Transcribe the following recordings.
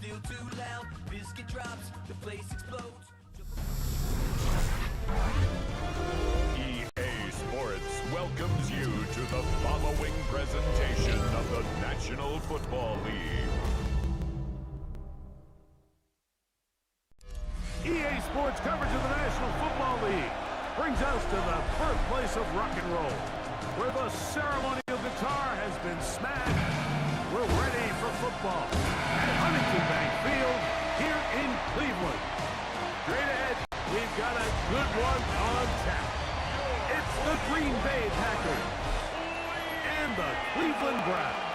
feel too loud. Biscuit drops, the place explodes. EA Sports welcomes you to the following presentation of the National Football League. EA Sports coverage of the National Football League brings us to the birthplace of rock and roll, where the ceremonial guitar has been smashed. We're ready for football at Huntington Bank Field here in Cleveland. Straight ahead, we've got a good one on tap. It's the Green Bay Packers and the Cleveland Browns.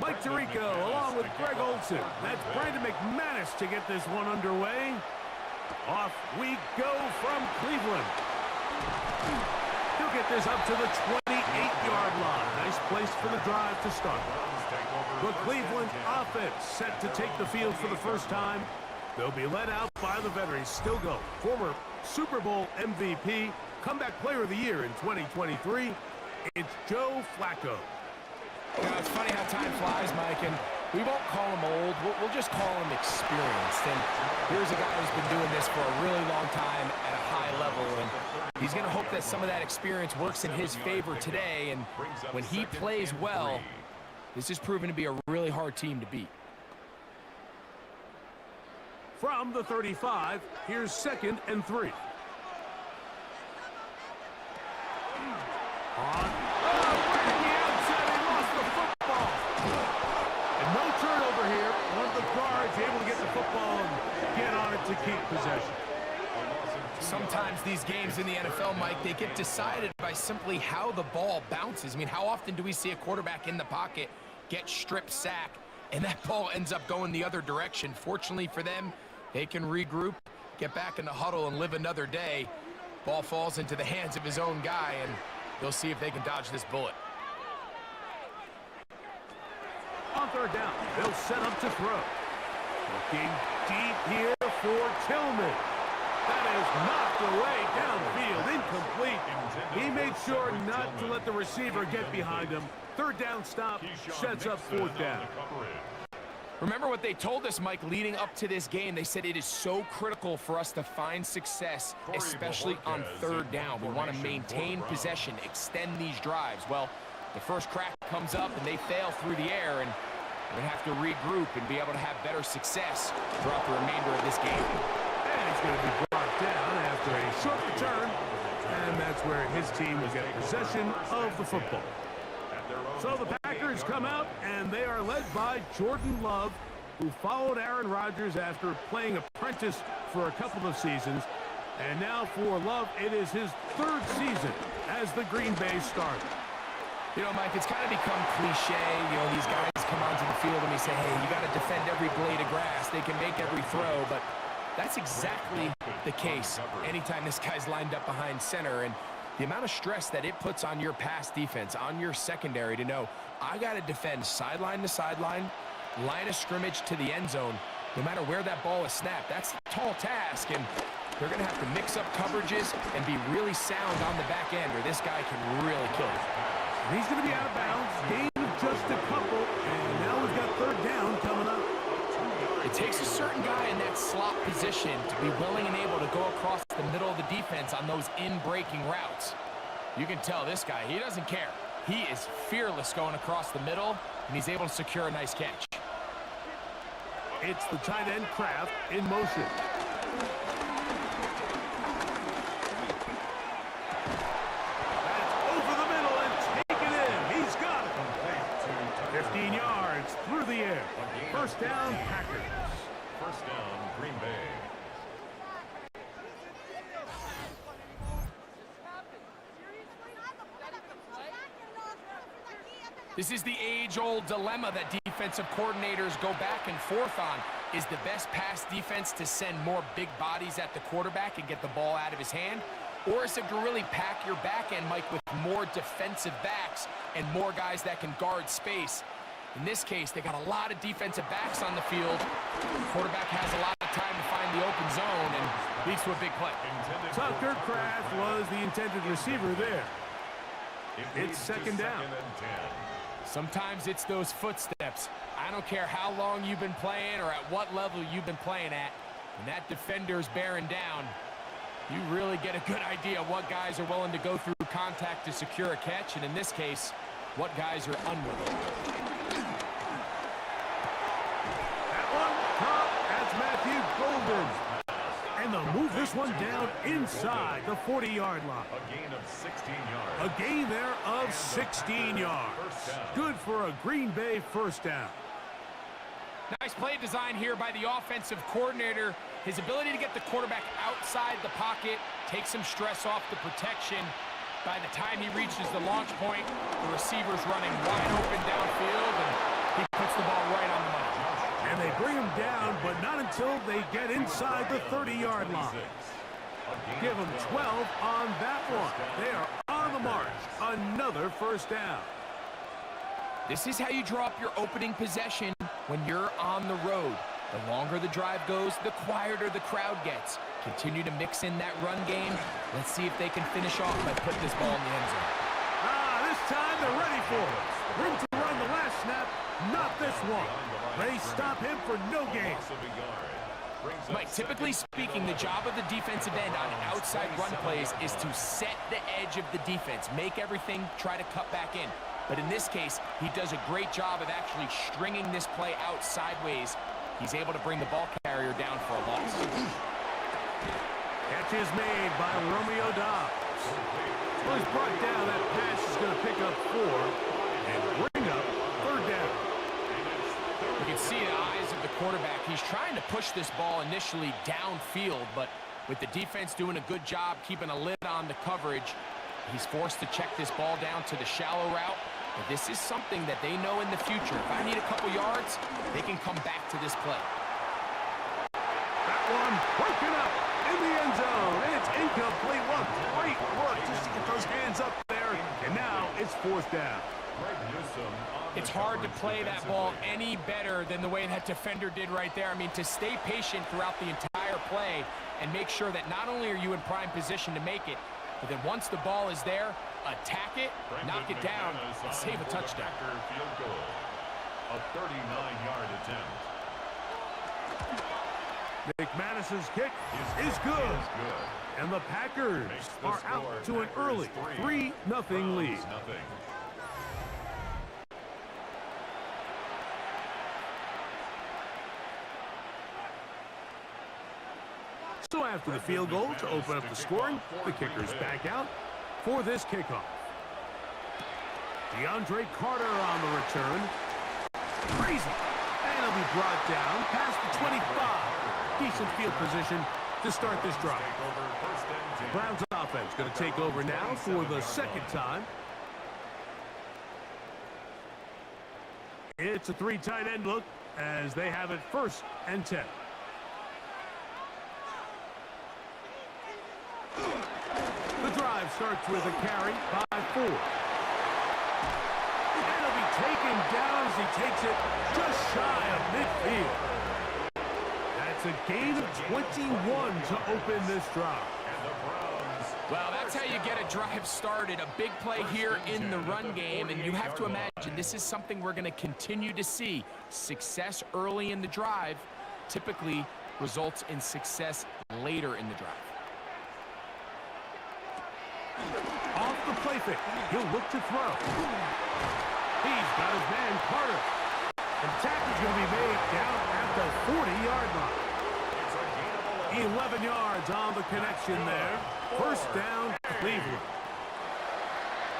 Mike Tirico along with Greg Olson. That's Brandon McManus to get this one underway. Off we go from Cleveland. He'll get this up to the 28-yard line. Nice place for the drive to start. The Cleveland offense set to take the field for the first time. They'll be led out by the veterans. Still go. Former Super Bowl MVP, comeback player of the year in 2023. It's Joe Flacco. You know, it's funny how time flies, Mike, and we won't call him old. We'll just call him experienced. And here's a guy who's been doing this for a really long time at a high level. And he's going to hope that some of that experience works in his favor today. And when he plays well, this is proven to be a really hard team to beat. From the 35, here's 2nd and 3. Able to get the football and get on it to keep possession. Sometimes these games in the NFL, Mike, they get decided by simply how the ball bounces. I mean, how often do we see a quarterback in the pocket get strip sack and that ball ends up going the other direction? Fortunately for them, they can regroup, get back in the huddle, and live another day. Ball falls into the hands of his own guy, and they'll see if they can dodge this bullet. On 3rd down, they'll set up to throw. Looking deep here for Tillman. That is knocked away downfield, incomplete. He made sure not to let the receiver get behind him. 3rd down stop sets up 4th down. Remember what they told us, Mike, leading up to this game. They said it is so critical for us to find success, especially on 3rd down. We want to maintain possession, extend these drives. Well, the first crack comes up and they fail through the air, and we're going to have to regroup and be able to have better success throughout the remainder of this game. And he's going to be brought down after a short return, and that's where his team will get possession of the football. So the Packers come out, and they are led by Jordan Love, who followed Aaron Rodgers after playing apprentice for a couple of seasons. And now for Love, it is his 3rd season as the Green Bay starter. You know, Mike, it's kind of become cliche. You know, these guys come onto the field and we say, hey, you got to defend every blade of grass. They can make every throw, but that's exactly the case anytime this guy's lined up behind center. And the amount of stress that it puts on your pass defense, on your secondary to know, I got to defend sideline to sideline, line of scrimmage to the end zone, no matter where that ball is snapped. That's a tall task, and they're going to have to mix up coverages and be really sound on the back end, or this guy can really kill it. He's going to be out of bounds. Gain of just a couple, and now we've got 3rd down coming up. It takes a certain guy in that slot position to be willing and able to go across the middle of the defense on those in-breaking routes. You can tell this guy, he doesn't care. He is fearless going across the middle, and he's able to secure a nice catch. It's the tight end Kraft in motion. That's over the middle and taken in. He's got it. 15 yards through the air. 1st down, Packers. 1st down, Green Bay. This is the age-old dilemma that defensive coordinators go back and forth on. is the best pass defense to send more big bodies at the quarterback and get the ball out of his hand? Or is it to really pack your back end, Mike, with more defensive backs and more guys that can guard space? In this case, they got a lot of defensive backs on the field. The quarterback has a lot of time to find the open zone and leads to a big play. Tucker Kraft was the intended receiver there. It's second down. Sometimes it's those footsteps. I don't care how long you've been playing or at what level you've been playing at. When that defender's bearing down, you really get a good idea of what guys are willing to go through contact to secure a catch, and in this case, what guys are unwilling. That one, caught. That's Matthew Golden. And they'll move this one down inside the 40-yard line. A gain of 16 yards. A gain there of 16 yards. Good for a Green Bay first down. Nice play design here by the offensive coordinator. His ability to get the quarterback outside the pocket, take some stress off the protection. By the time he reaches the launch point, the receiver's running wide open downfield, and he puts the ball right on the money. And they bring him down, but not until they get inside the 30-yard line. Give them 12 on that one. They are on the march. Another first down. This is how you draw up your opening possession when you're on the road. The longer the drive goes, the quieter the crowd gets. Continue to mix in that run game. Let's see if they can finish off by putting this ball in the end zone. This time they're ready for it. Room to run the last snap, not this one. They stop him for no gain. Mike, typically speaking, the job of the defensive end on outside run plays is to set the edge of the defense, make everything try to cut back in. But in this case, he does a great job of actually stringing this play out sideways. He's able to bring the ball carrier down for a loss. Catch is made by Romeo Dobbs. Well, he's brought down. That pass is going to pick up 4 and bring up third down. You can see the eyes of the quarterback. He's trying to push this ball initially downfield, but with the defense doing a good job keeping a lid on the coverage, he's forced to check this ball down to the shallow route. But this is something that they know in the future. If I need a couple yards, they can come back to this play. That one broken up in the end zone. It's incomplete. What great work just to get those hands up there. And now it's fourth down. It's hard to play that ball any better than the way that defender did right there. I mean, to stay patient throughout the entire play and make sure that not only are you in prime position to make it, but then once the ball is there, attack it, knock it down, and save a touchdown. Field goal. A 39-yard attempt. McManus's kick is good. And the Packers are out to an early 3-0 lead. So after the field goal to open up the scoring, the kicker's back out for this kickoff. DeAndre Carter on the return. Crazy. And he'll be brought down past the 25. Decent field position to start this drive. Browns offense going to take over now for the second time. It's a 3 tight end look as they have it 1st and 10. The drive starts with a carry by 4. And he'll be taken down as he takes it just shy of midfield. That's a gain of 21 to open this drive. Well, that's how you get a drive started. A big play here in the run game, and you have to imagine this is something we're going to continue to see. Success early in the drive typically results in success later in the drive. Off the play fake, he'll look to throw. He's got his man Carter. And the tackle's going to be made down at the 40-yard line. 11 yards on the connection there. First down, Cleveland.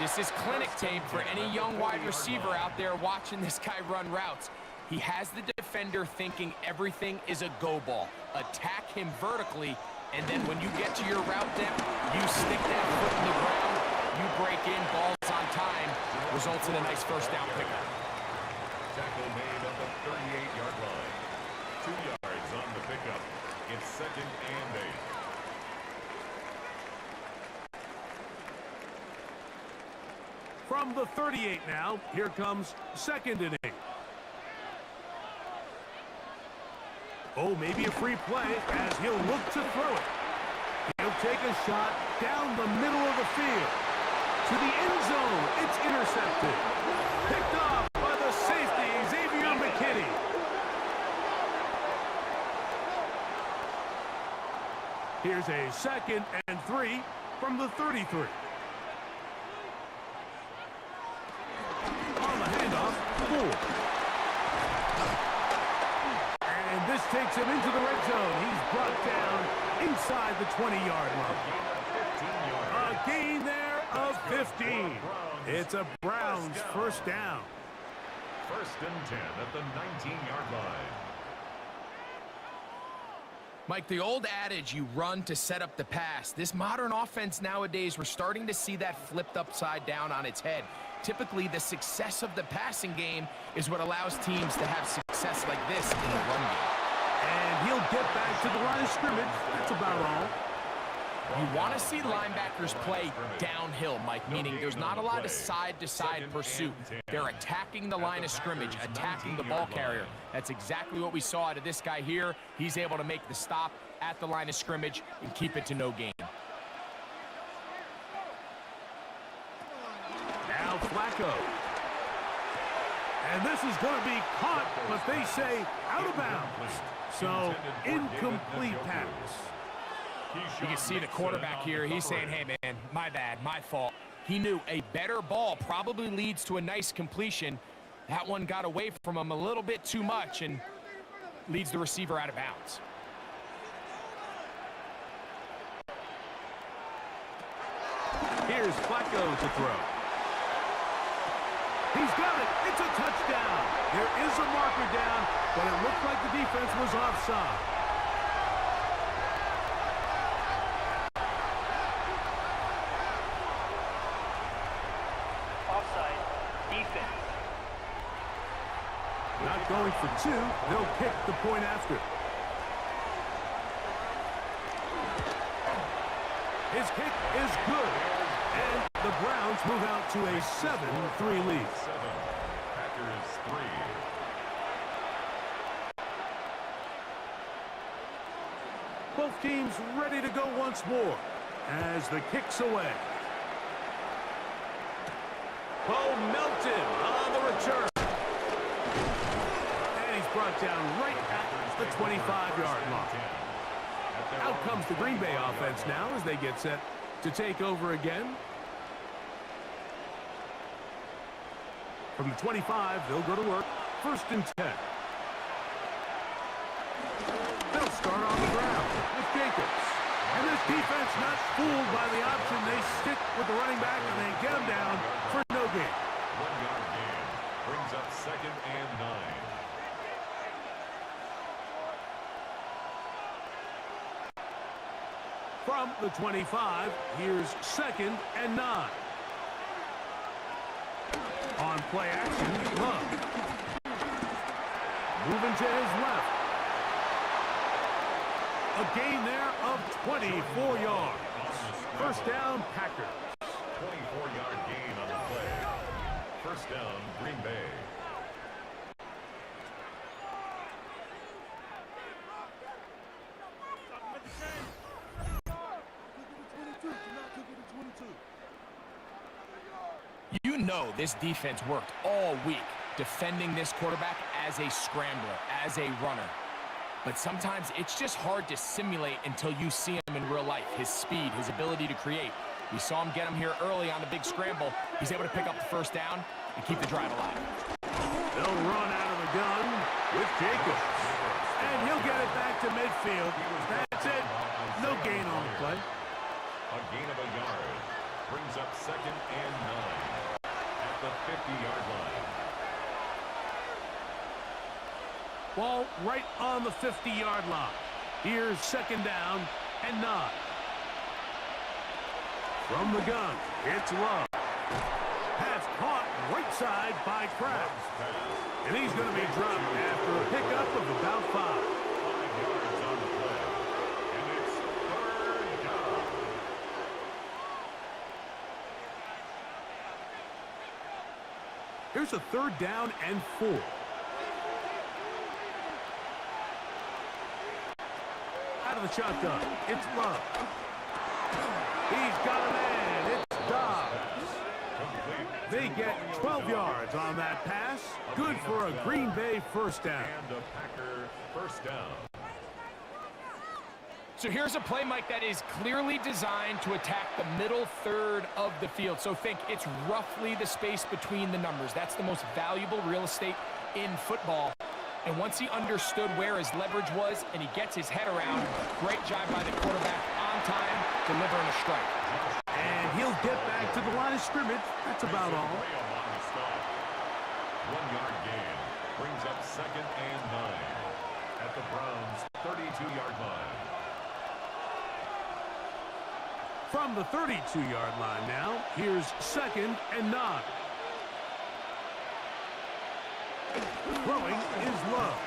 This is clinic tape for any young wide receiver out there watching this guy run routes. He has the defender thinking everything is a go ball. Attack him vertically, and then when you get to your route depth, you stick that foot in the ground, you break in, balls on time, results in a nice first down pickup. Tackle made at the 38-yard line. 2 yards. the pickup. It's 2nd and 8. From the 38 now, here comes 2nd and 8. Oh, maybe a free play as he'll look to throw it. He'll take a shot down the middle of the field. To the end zone, it's intercepted. Picked off by the safety, Xavier McKinney. Here's a 2nd and 3 from the 33. On the handoff, 4. And this takes him into the red zone. He's brought down inside the 20-yard line. A gain there of 15. It's a Browns first down. 1st and 10 at the 19-yard line. Mike, the old adage, you run to set up the pass. This modern offense nowadays, we're starting to see that flipped upside down on its head. Typically, the success of the passing game is what allows teams to have success like this in the run game. And he'll get back to the line of scrimmage. That's about all. You want to see linebackers play downhill, Mike, meaning there's not a lot of side-to-side pursuit. They're attacking the line of scrimmage, attacking the ball carrier. That's exactly what we saw out of this guy here. He's able to make the stop at the line of scrimmage and keep it to no gain. Now Flacco. And this is going to be caught, but they say out of bounds. So, incomplete pass. You can see the quarterback here. He's saying, hey, man, my bad, my fault. He knew a better ball probably leads to a nice completion. That one got away from him a little bit too much and leads the receiver out of bounds. Here's Flacco to throw. He's got it. It's a touchdown. There is a marker down, but it looked like the defense was offside. Not going for 2. They'll kick the point after. His kick is good. And the Browns move out to a 7-3 lead. 7. Packers 3. Both teams ready to go once more as the kick's away. Oh, Melton on the return. Brought down right at the 25-yard line. Out comes the Green Bay offense now as they get set to take over again. From the 25, they'll go to work. 1st and 10. They'll start on the ground with Jacobs. And this defense not fooled by the option. They stick with the running back and they get him down for no gain. 1-yard gain brings up 2nd and 9. From the 25, here's 2nd and 9. On play action, Love. Moving to his left. A gain there of 24 yards. First down, Packers. 24-yard gain on the play. First down, Green Bay. You know this defense worked all week defending this quarterback as a scrambler, as a runner. But sometimes it's just hard to simulate until you see him in real life. His speed, his ability to create. We saw him get him here early on the big scramble. He's able to pick up the first down and keep the drive alive. They'll run out of the gun with Jacobs. And he'll get it back to midfield. That's it. No gain on the play. A gain of a yard brings up 2nd and 9 at the 50-yard line. Ball right on the 50-yard line. Here's 2nd down and 9. From the gun, it's Love. Pass caught right side by Krabs. And he's going to be dropped after a pickup of about 5. yards on the play. And it's third down. Here's a 3rd down and 4. Out of the shotgun, it's Love. He's got a man, it's Dobbs. They get 12 yards on that pass. Good for a Green Bay first down. And a Packer first down. So here's a play, Mike, that is clearly designed to attack the middle third of the field. So think it's roughly the space between the numbers. That's the most valuable real estate in football. And once he understood where his leverage was and he gets his head around, great job by the quarterback on time, delivering a strike. And he'll get back to the line of scrimmage. That's about all. 1 yard gain brings up 2nd and 9 at the Browns' 32-yard line. From the 32-yard line now, here's 2nd and 9. Throwing is Love.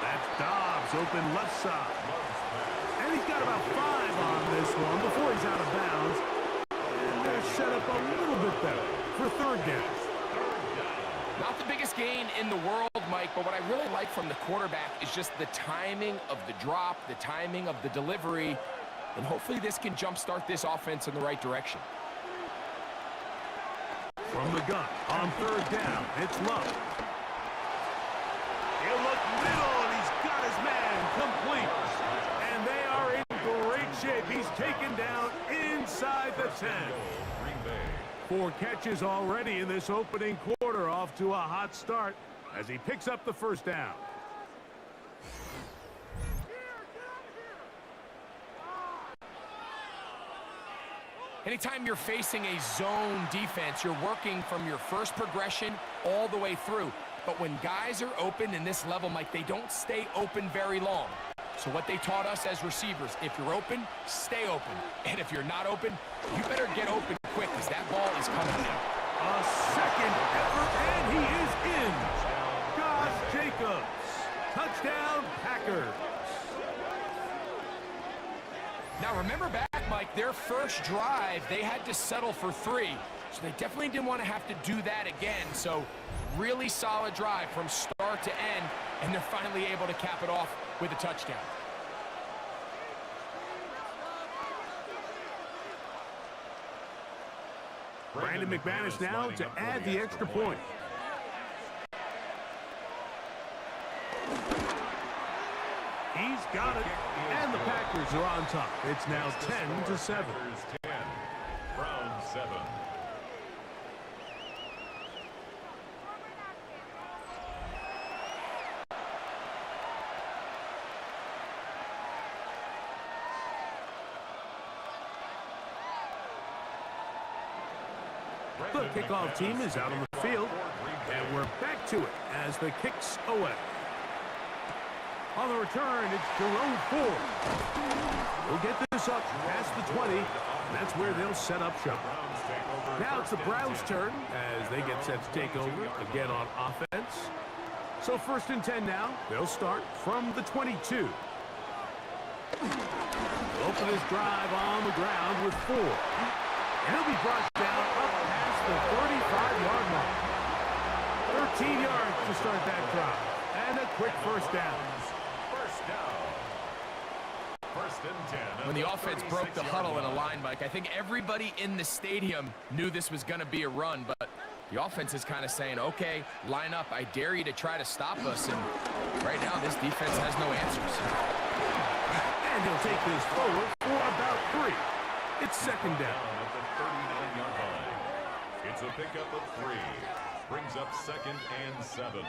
That's Dobbs open left side. And he's got about 5 on this one before he's out of bounds. And they're set up a little bit better for 3rd down. Not the biggest gain in the world, Mike, but what I really like from the quarterback is just the timing of the drop, the timing of the delivery, and hopefully this can jumpstart this offense in the right direction. From the gun on 3rd down, it's Love. He'll look middle, and he's got his man complete. And they are in great shape. He's taken down inside the 10. 4 catches already in this opening quarter, off to a hot start as he picks up the first down. Anytime you're facing a zone defense, you're working from your first progression all the way through. But when guys are open in this level, Mike, they don't stay open very long. So what they taught us as receivers, if you're open, stay open. And if you're not open, you better get open quick because that ball is coming out. A second effort, and he is in. Josh Jacobs. Touchdown, Packers. Now remember back, Mike, their first drive, they had to settle for 3. So they definitely didn't want to have to do that again. So really solid drive from start to end, and they're finally able to cap it off with a touchdown. Brandon McManus now to add the extra point. He's got it, and the Packers are on top. It's now 10-7. Packers 10, Browns 7. The kickoff team is out on the field, and we're back to it as the kick's away. On the return, it's Jerome Ford. We'll get this up past the 20, and that's where they'll set up shop. Now it's the Browns' turn as they get set to take over again on offense. So 1st and 10 now. They'll start from the 22. They'll open his drive on the ground with 4. And he'll be brought down up past the 35-yard mark. 13 yards to start that drive. And a quick first down. When the offense broke the huddle in a line, Mike, I think everybody in the stadium knew this was going to be a run, but the offense is kind of saying, okay, line up. I dare you to try to stop us, and right now this defense has no answers. And he'll take this forward for about 3. It's 2nd down. At the 39-yard line. It's a pickup of 3. Brings up 2nd and 7.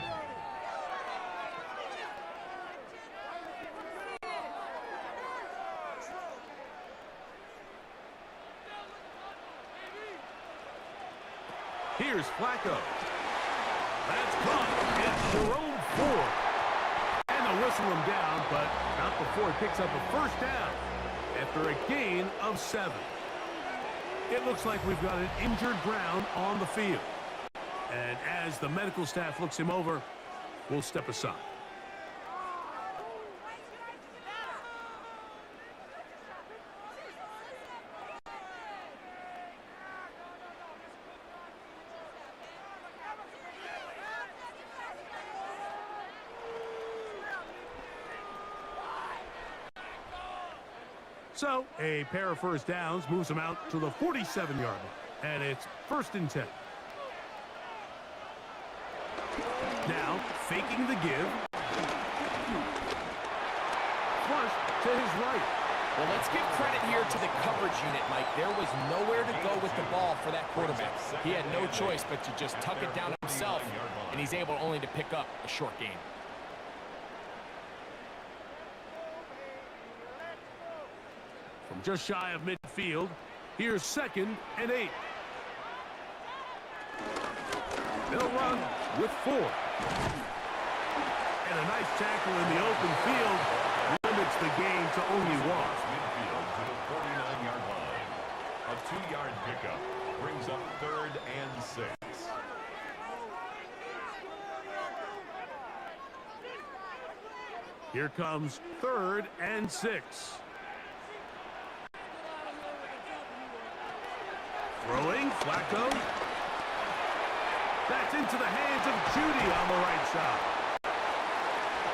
Here's Flacco. That's caught. It's Jerome Ford. And they'll whistle him down, but not before he picks up a first down after a gain of 7. It looks like we've got an injured Brown on the field. And as the medical staff looks him over, we'll step aside. So, a pair of first downs moves them out to the 47-yard line. And it's 1st and 10. Now, faking the give. Flush to his right. Well, let's give credit here to the coverage unit, Mike. There was nowhere to go with the ball for that quarterback. He had no choice but to just tuck it down himself, and he's able only to pick up a short gain. From just shy of midfield, here's 2nd and 8. They'll run with 4. And a nice tackle in the open field limits the game to only 1. Midfield to the 49-yard line. A 2-yard pickup brings up 3rd and 6. Here comes 3rd and 6. Throwing, Flacco. That's into the hands of Judy on the right side.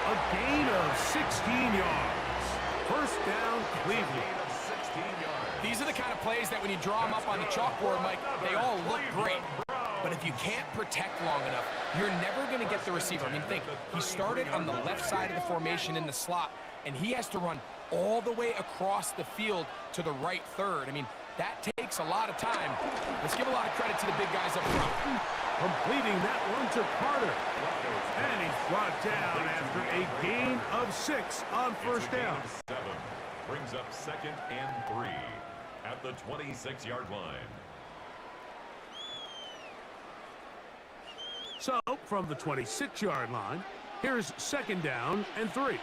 A gain of 16 yards. 1st down, Cleveland. These are the kind of plays that when you draw them up on the chalkboard, Mike, they all look great. But if you can't protect long enough, you're never going to get the receiver. I mean, think, he started on the left side of the formation in the slot, and he has to run all the way across the field to the right third. I mean, that takes a lot of time. Let's give a lot of credit to the big guys up front. Completing that one to Carter. And he's brought down after a gain of 6 on 1st down. 7 brings up 2nd and 3 at the 26-yard line. So, from the 26-yard line, here's 2nd down and 3.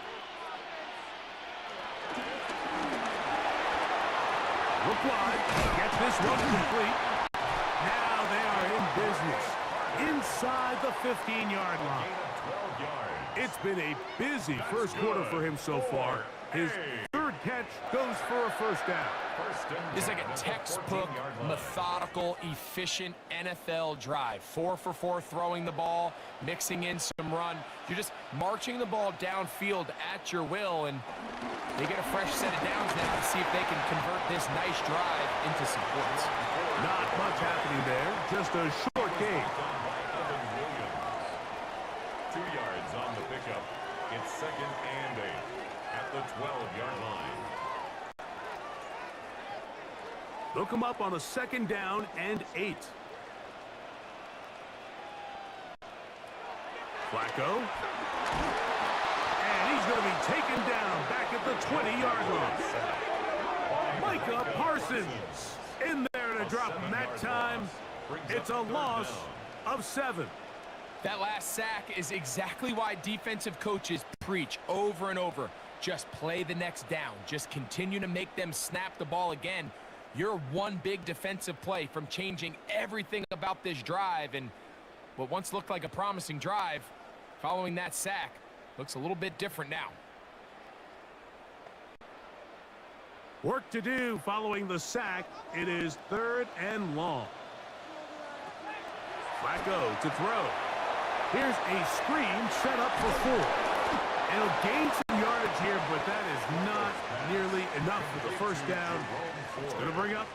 Look wide. Get this one complete. Now they are in business. Inside the 15-yard line. It's been a busy first quarter for him so far. His 3rd catch goes for a 1st down. This is like a textbook, methodical, efficient NFL drive. 4 for 4 throwing the ball, mixing in some run. You're just marching the ball downfield at your will, and they get a fresh set of downs now to see if they can convert this nice drive into some points. Not much happening there, just a short gain. 2 yards on the pickup. It's 2nd and 8 at the 12-yard line. They'll come up on a 2nd down and 8. Flacco. And he's going to be taken down back at the 20-yard line. Micah Parsons in there to drop him that time. It's a loss of 7. That last sack is exactly why defensive coaches preach over and over. Just play the next down. Just continue to make them snap the ball again. You're one big defensive play from changing everything about this drive, and what once looked like a promising drive, following that sack, looks a little bit different now. Work to do following the sack. It is 3rd and long. Flacco to throw. Here's a screen set up for 4. And he'll gain some yardage here, but that is not nearly enough for the 1st down. It's going to bring up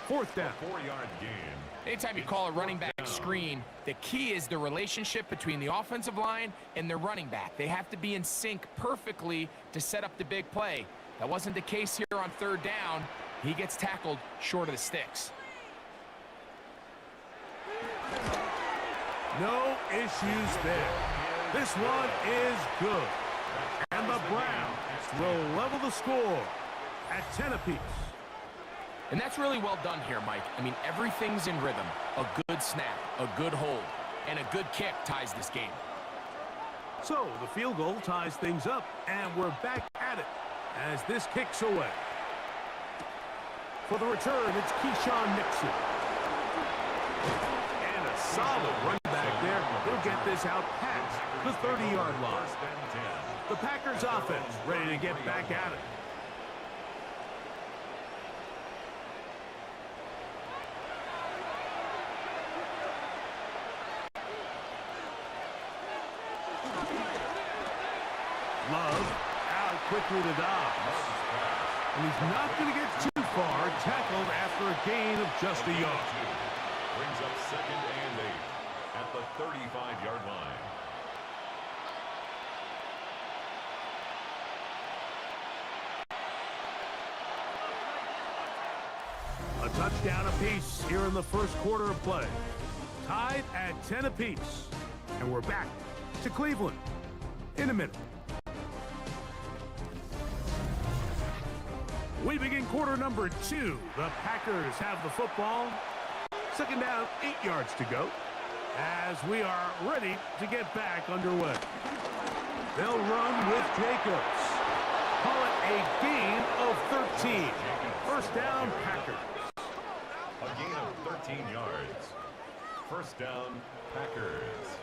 4th down. 4-yard gain. Anytime you call a running back screen, the key is the relationship between the offensive line and the running back. They have to be in sync perfectly to set up the big play. That wasn't the case here on 3rd down. He gets tackled short of the sticks. No issues there. This one is good. And the Browns will level the score at 10 apiece. And that's really well done here, Mike. I mean, everything's in rhythm. A good snap, a good hold, and a good kick ties this game. So the field goal ties things up, and we're back at it as this kicks away. For the return, it's Keyshawn Nixon. And a solid run back there. He'll get this out past the 30-yard line. The Packers offense ready to get back at it. Love out quickly to Dobbs. And he's not going to get too far, tackled after a gain of just a yard. Brings up 2nd and 8 at the 35-yard line. A touchdown apiece here in the first quarter of play. Tied at 10 apiece. And we're back to Cleveland in a minute. We begin quarter number 2. The Packers have the football. 2nd down, 8 yards to go. As we are ready to get back underway. They'll run with Jacobs. Call it a gain of 13. First down, Packers. A gain of 13 yards. First down, Packers.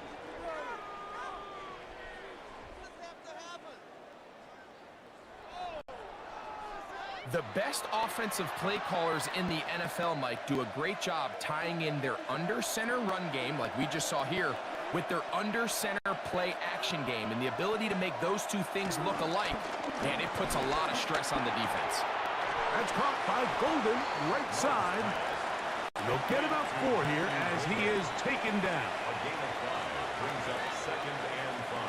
The best offensive play callers in the NFL, Mike, do a great job tying in their under-center run game, like we just saw here, with their under-center play action game. And the ability to make those two things look alike, man, it puts a lot of stress on the defense. That's caught by Golden, right side. They'll get about 4 here as he is taken down. A gain of 5 brings up 2nd and 5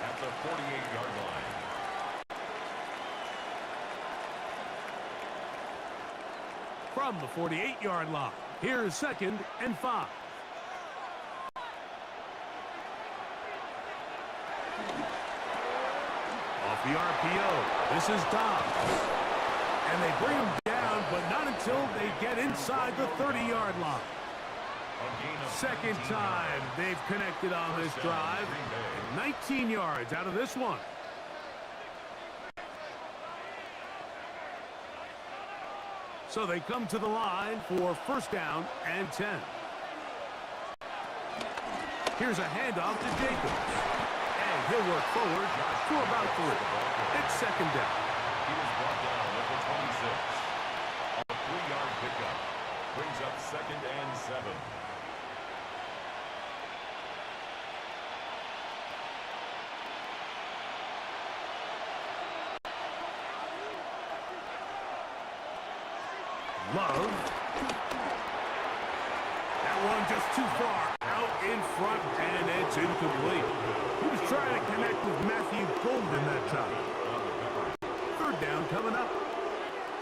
at the 48-yard line. From the 48-yard line, here's 2nd and 5. Off the RPO, this is Dobbs. And they bring him down, but not until they get inside the 30-yard line. Second time they've connected on this drive. 19 yards out of this one. So they come to the line for first down and 10. Here's a handoff to Jacobs. And he'll work forward for about 3. It's 2nd down. He was brought down at the 26. A 3-yard pickup brings up 2nd and 7. Love. That one just too far out in front, and it's incomplete. He was trying to connect with Matthew Golden that time. 3rd down coming up.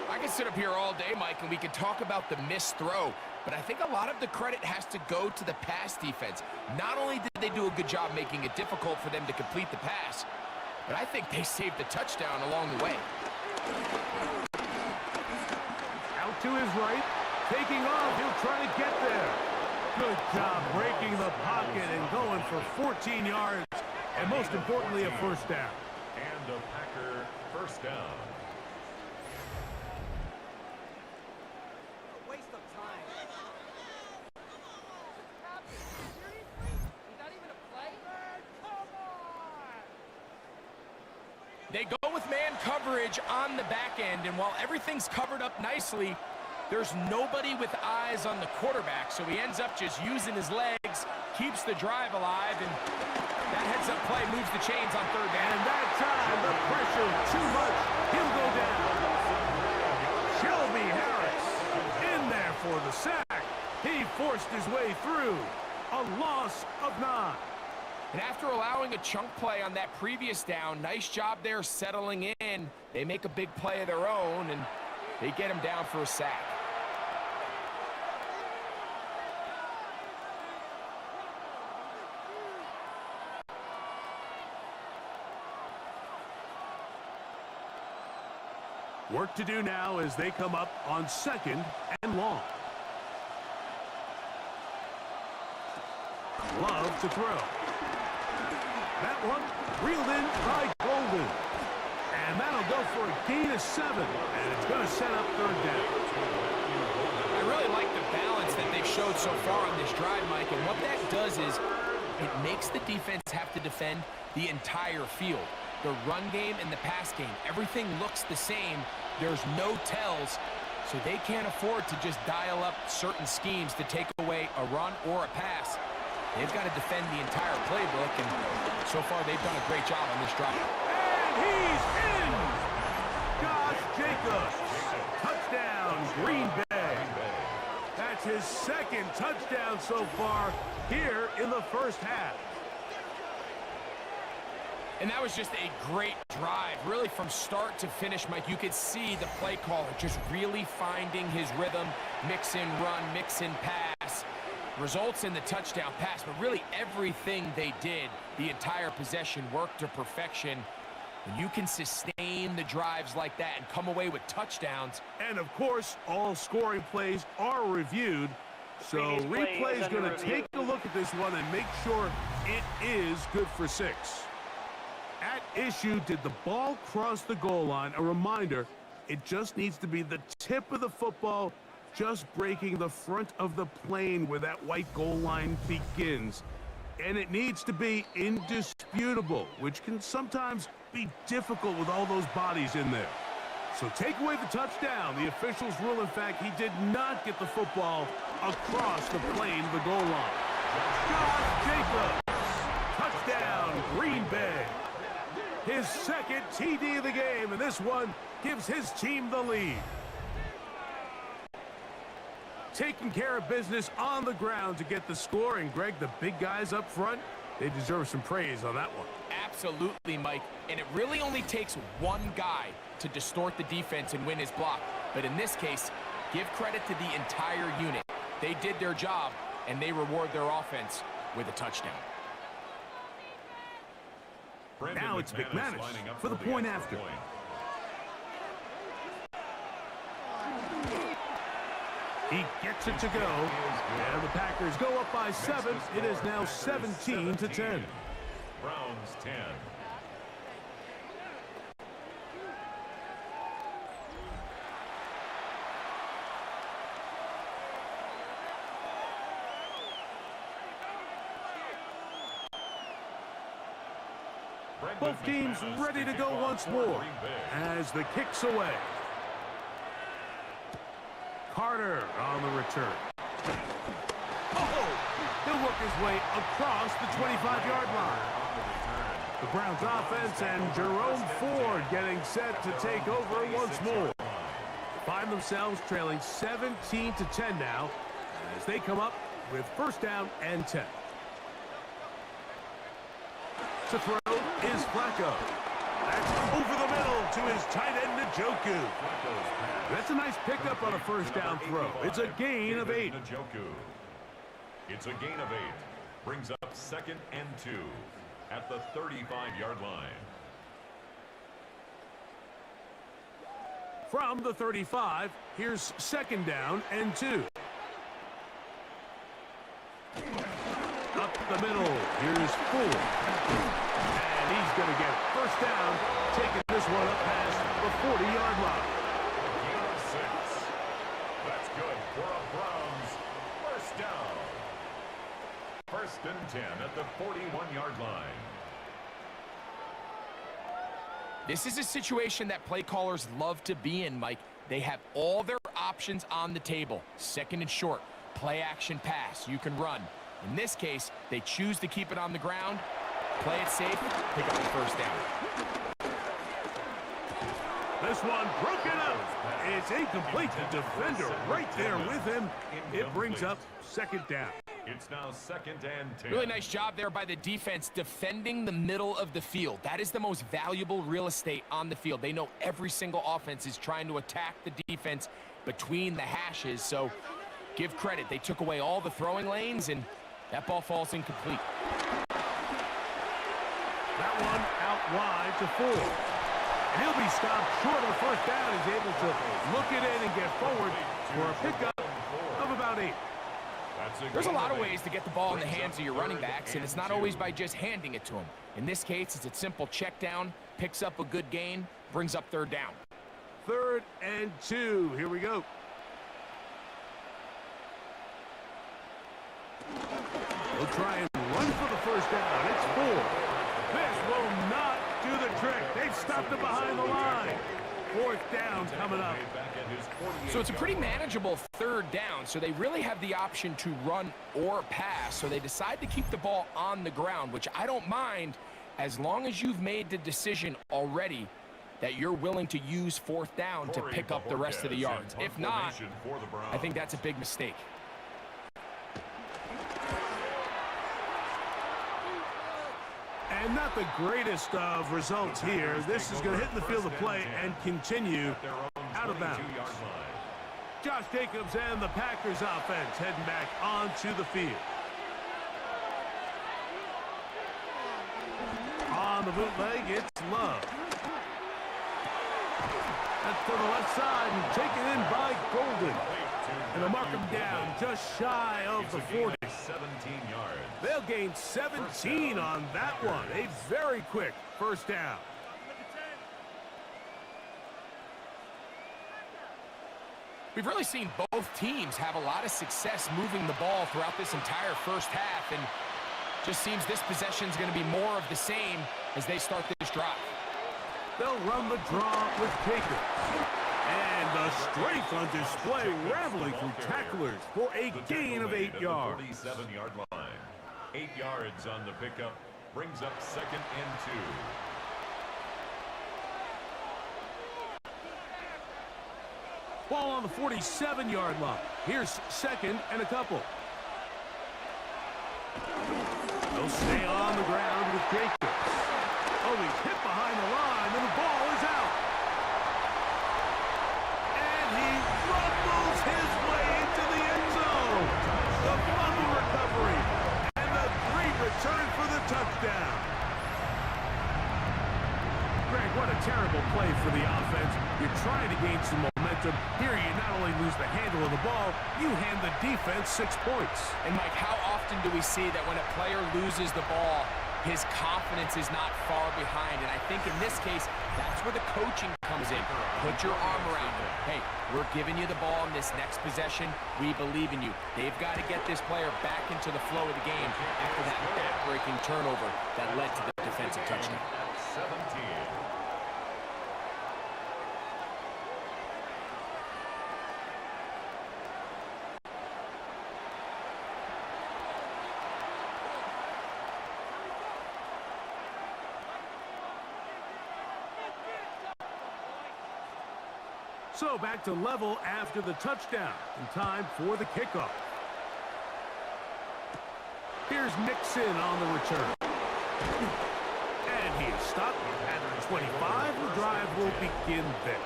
I can sit up here all day, Mike, and we can talk about the missed throw, but I think a lot of the credit has to go to the pass defense. Not only did they do a good job making it difficult for them to complete the pass, but I think they saved the touchdown along the way. Out to his right, taking off, he'll try to get there. Good job breaking the pocket and going for 14 yards, and most importantly, a first down. And a Packer first down. Waste of time. Not even a play? Come on! They go with man coverage on the back end, and while everything's covered up nicely, there's nobody with eyes on the quarterback, so he ends up just using his legs, keeps the drive alive, and that heads-up play moves the chains on 3rd down. And that time, the pressure too much. He'll go down. Shelby Harris in there for the sack. He forced his way through. A loss of 9. And after allowing a chunk play on that previous down, nice job there settling in. They make a big play of their own, and they get him down for a sack. Work to do now as they come up on 2nd and long. Love to throw. That one reeled in by Golden. And that'll go for a gain of 7. And it's going to set up 3rd down. I really like the balance that they've showed so far on this drive, Mike. And what that does is it makes the defense have to defend the entire field. The run game and the pass game, everything looks the same. There's no tells, so they can't afford to just dial up certain schemes to take away a run or a pass. They've got to defend the entire playbook, and so far they've done a great job on this drive. And he's in! Josh Jacobs. Touchdown, Green Bay. That's his second touchdown so far here in the first half. And that was just a great drive, really from start to finish, Mike. You could see the play caller just really finding his rhythm, mix in run, mix in pass. Results in the touchdown pass, but really everything they did, the entire possession worked to perfection. When you can sustain the drives like that and come away with touchdowns. And of course, all scoring plays are reviewed. So replay is going to take a look at this one and make sure it is good for 6. At issue, did the ball cross the goal line? A reminder, it just needs to be the tip of the football just breaking the front of the plane where that white goal line begins. And it needs to be indisputable, which can sometimes be difficult with all those bodies in there. So take away the touchdown. The officials rule, in fact, he did not get the football across the plane of the goal line. Josh Jacobs, touchdown, Green Bay. His second TD of the game, and this one gives his team the lead. Taking care of business on the ground to get the score, and Greg, the big guys up front, they deserve some praise on that one. Absolutely, Mike, and it really only takes one guy to distort the defense and win his block. But in this case, give credit to the entire unit. They did their job, and they reward their offense with a touchdown. Now it's McManus for the point after. He gets it to go, and the Packers go up by 7. It is now 17-10. Browns 10. Both teams ready to go once more as the kick's away. Carter on the return. Oh! He'll work his way across the 25-yard line. The Browns offense and Jerome Ford getting set to take over once more. Find themselves trailing 17-10 now as they come up with first down and 10. To throw is Flacco. That's over the middle to his tight end, Njoku. That's a nice pickup on a first down throw. It's a gain of 8. It's a gain of 8. Brings up 2nd and 2 at the 35-yard line. From the 35, here's 2nd down and 2. Up the middle, here's Ford. And he's going to get first down, taking this one up past the 40-yard line. Gain of 6. That's good for a Browns first down. 1st and 10 at the 41-yard line. This is a situation that play callers love to be in, Mike. They have all their options on the table. 2nd and short, play action pass, you can run. In this case, they choose to keep it on the ground, play it safe, pick up the first down. This one broken up. It's incomplete. The defender right there with him. It brings up 2nd down. It's now 2nd and 10. Really nice job there by the defense defending the middle of the field. That is the most valuable real estate on the field. They know every single offense is trying to attack the defense between the hashes, so give credit. They took away all the throwing lanes, and that ball falls incomplete. That one out wide to Ford. And he'll be stopped short of the first down. He's able to look it in and get forward for a pickup of about 8. There's a lot of ways to get the ball in the hands of your running backs, and it's not always by just handing it to them. In this case, it's a simple check down, picks up a good gain, brings up 3rd down. 3rd and 2. Here we go. We'll try and run for the first down. It's Ford. This will not do the trick. They've stopped it behind the line. 4th down coming up. So it's a pretty manageable 3rd down, so they really have the option to run or pass, so they decide to keep the ball on the ground, which I don't mind as long as you've made the decision already that you're willing to use fourth down to pick up the rest of the yards. If not, I think that's a big mistake. And not the greatest of results here. This is going to hit the field of play and continue out of bounds. Josh Jacobs and the Packers offense heading back onto the field. On the bootleg, it's Love. That's to the left side and taken in by Golden. And they'll mark him down just shy of the 40. 17 yards. They'll gain 17 on that one. A very quick first down. We've really seen both teams have a lot of success moving the ball throughout this entire first half, and just seems this possession is going to be more of the same as they start this drive. They'll run the draw with Jacobs. And the strength on display, rambling through tacklers for a gain of 8 yards. 37-yard line. 8 yards on the pickup. Brings up 2nd and 2. Ball on the 47-yard line. Here's 2nd and a couple. They'll stay on the ground with Jacobs. Oh, he's hit behind the line, and the ball is out. And he rumbles his way into the end zone. The fumble recovery, and the great return for the touchdown. Greg, what a terrible play for the offense. You're trying to gain some momentum. Here you not only lose the handle of the ball, you hand the defense 6 points. And Mike, how often do we see that when a player loses the ball, his confidence is not far behind? And I think in this case, that's where the coaching comes in. Put your arm around him. Hey, we're giving you the ball in this next possession. We believe in you. They've got to get this player back into the flow of the game after that back-breaking turnover that led to the defensive touchdown. 17. So back to level after the touchdown, and time for the kickoff. Here's Nixon on the return. And he is stopped at the 25. The drive will begin there.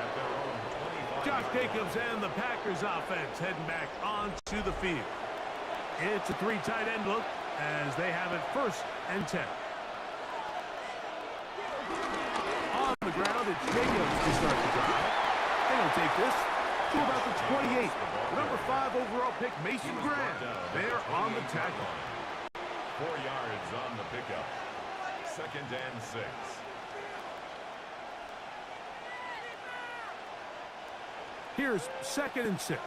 Josh Jacobs and the Packers offense heading back onto the field. It's a 3 tight end look as they have it 1st and 10. On the ground, it's Jacobs to start the drive. They'll take this to about the 28. Number 5 overall pick, Mason Graham. They're on the tackle. 4 yards on the pickup. 2nd and 6. Here's 2nd and 6.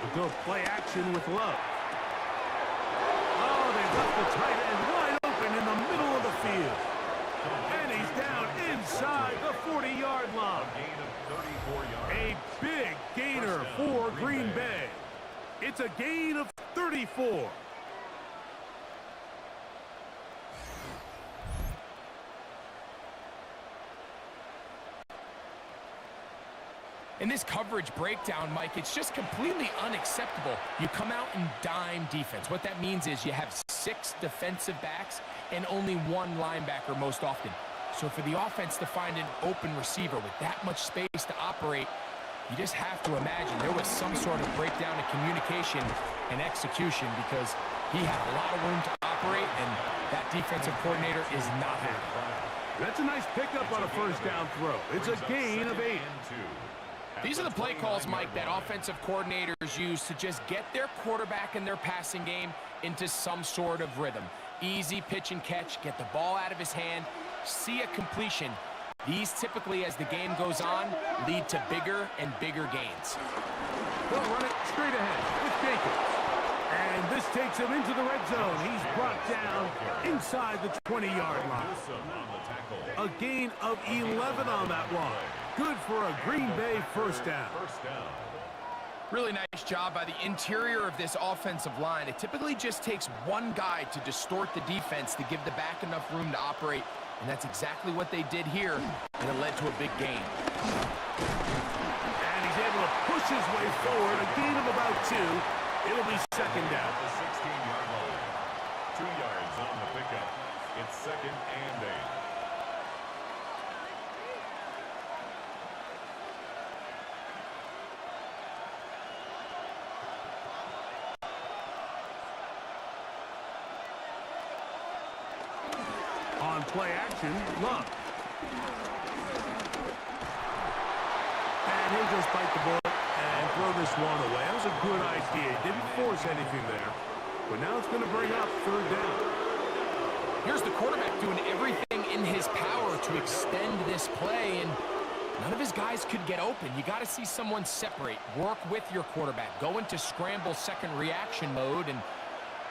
We'll go play action with Love. Oh, they've left the tight end wide open in the middle of the field. And he's down inside the 40-yard line. A gain of 34 yards. A big gainer for Green Bay. It's a gain of 34. In this coverage breakdown, Mike, it's just completely unacceptable. You come out in dime defense. What that means is you have 6 defensive backs and only 1 linebacker most often. So for the offense to find an open receiver with that much space to operate, you just have to imagine there was some sort of breakdown in communication and execution, because he had a lot of room to operate, and that defensive coordinator is not happy. That's a nice pickup on a 1st down throw. It's a gain of 8. These are the play calls, Mike, that offensive coordinators use to just get their quarterback and their passing game into some sort of rhythm. Easy pitch and catch, get the ball out of his hand, see a completion. These typically, as the game goes on, lead to bigger and bigger gains. They'll run it straight ahead with Jacobs. And this takes him into the red zone. He's brought down inside the 20-yard line. A gain of 11 on that one. Good for a Green Bay 1st down. Really nice job by the interior of this offensive line. It typically just takes one guy to distort the defense to give the back enough room to operate, and that's exactly what they did here, and it led to a big gain. And he's able to push his way forward, a gain of about 2. It'll be second down. The 16-yard line. 2 yards on the pickup. It's second and 8. On play action, Love. And he'll just bite the bullet and throw this one away. That was a good idea. He didn't force anything there. But now it's going to bring up third down. Here's the quarterback doing everything in his power to extend this play, and none of his guys could get open. You got to see someone separate, work with your quarterback, go into scramble second reaction mode, and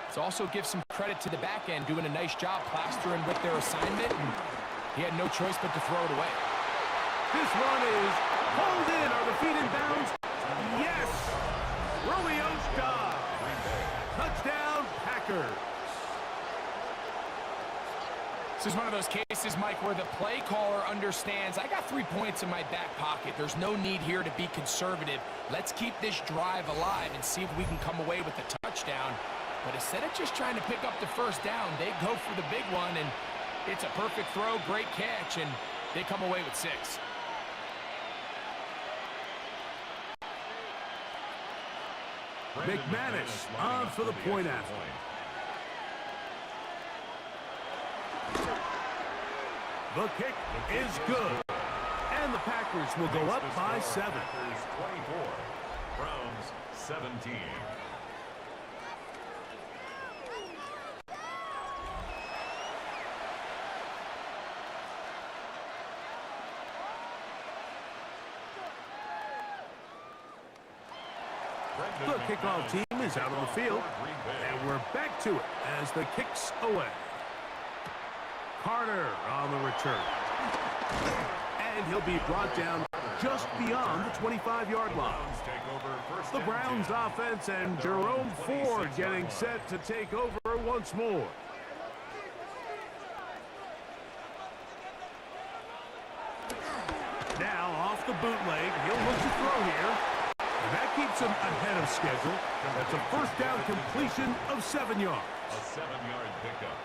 let's also give some credit to the back end doing a nice job plastering with their assignment, and he had no choice but to throw it away. This one is pulled in. Are the feet in bounds? Yes! Romeo's dive. Touchdown, Packers. This is one of those cases, Mike, where the play caller understands, I got 3 points in my back pocket. There's no need here to be conservative. Let's keep this drive alive and see if we can come away with a touchdown. But instead of just trying to pick up the first down, they go for the big one, and it's a perfect throw, great catch, and they come away with 6. McManus on for the point after. The kick is good. And the Packers will go up by 7. Packers 24, Browns 17. The kickoff team is out on the field, and we're back to it as the kick's away. Carter on the return. And he'll be brought down just beyond the 25-yard line. The Browns offense and Jerome Ford getting set to take over once more. Now off the bootleg, he'll look to throw here. And that keeps him ahead of schedule. That's a first down completion of 7 yards. A 7-yard pickup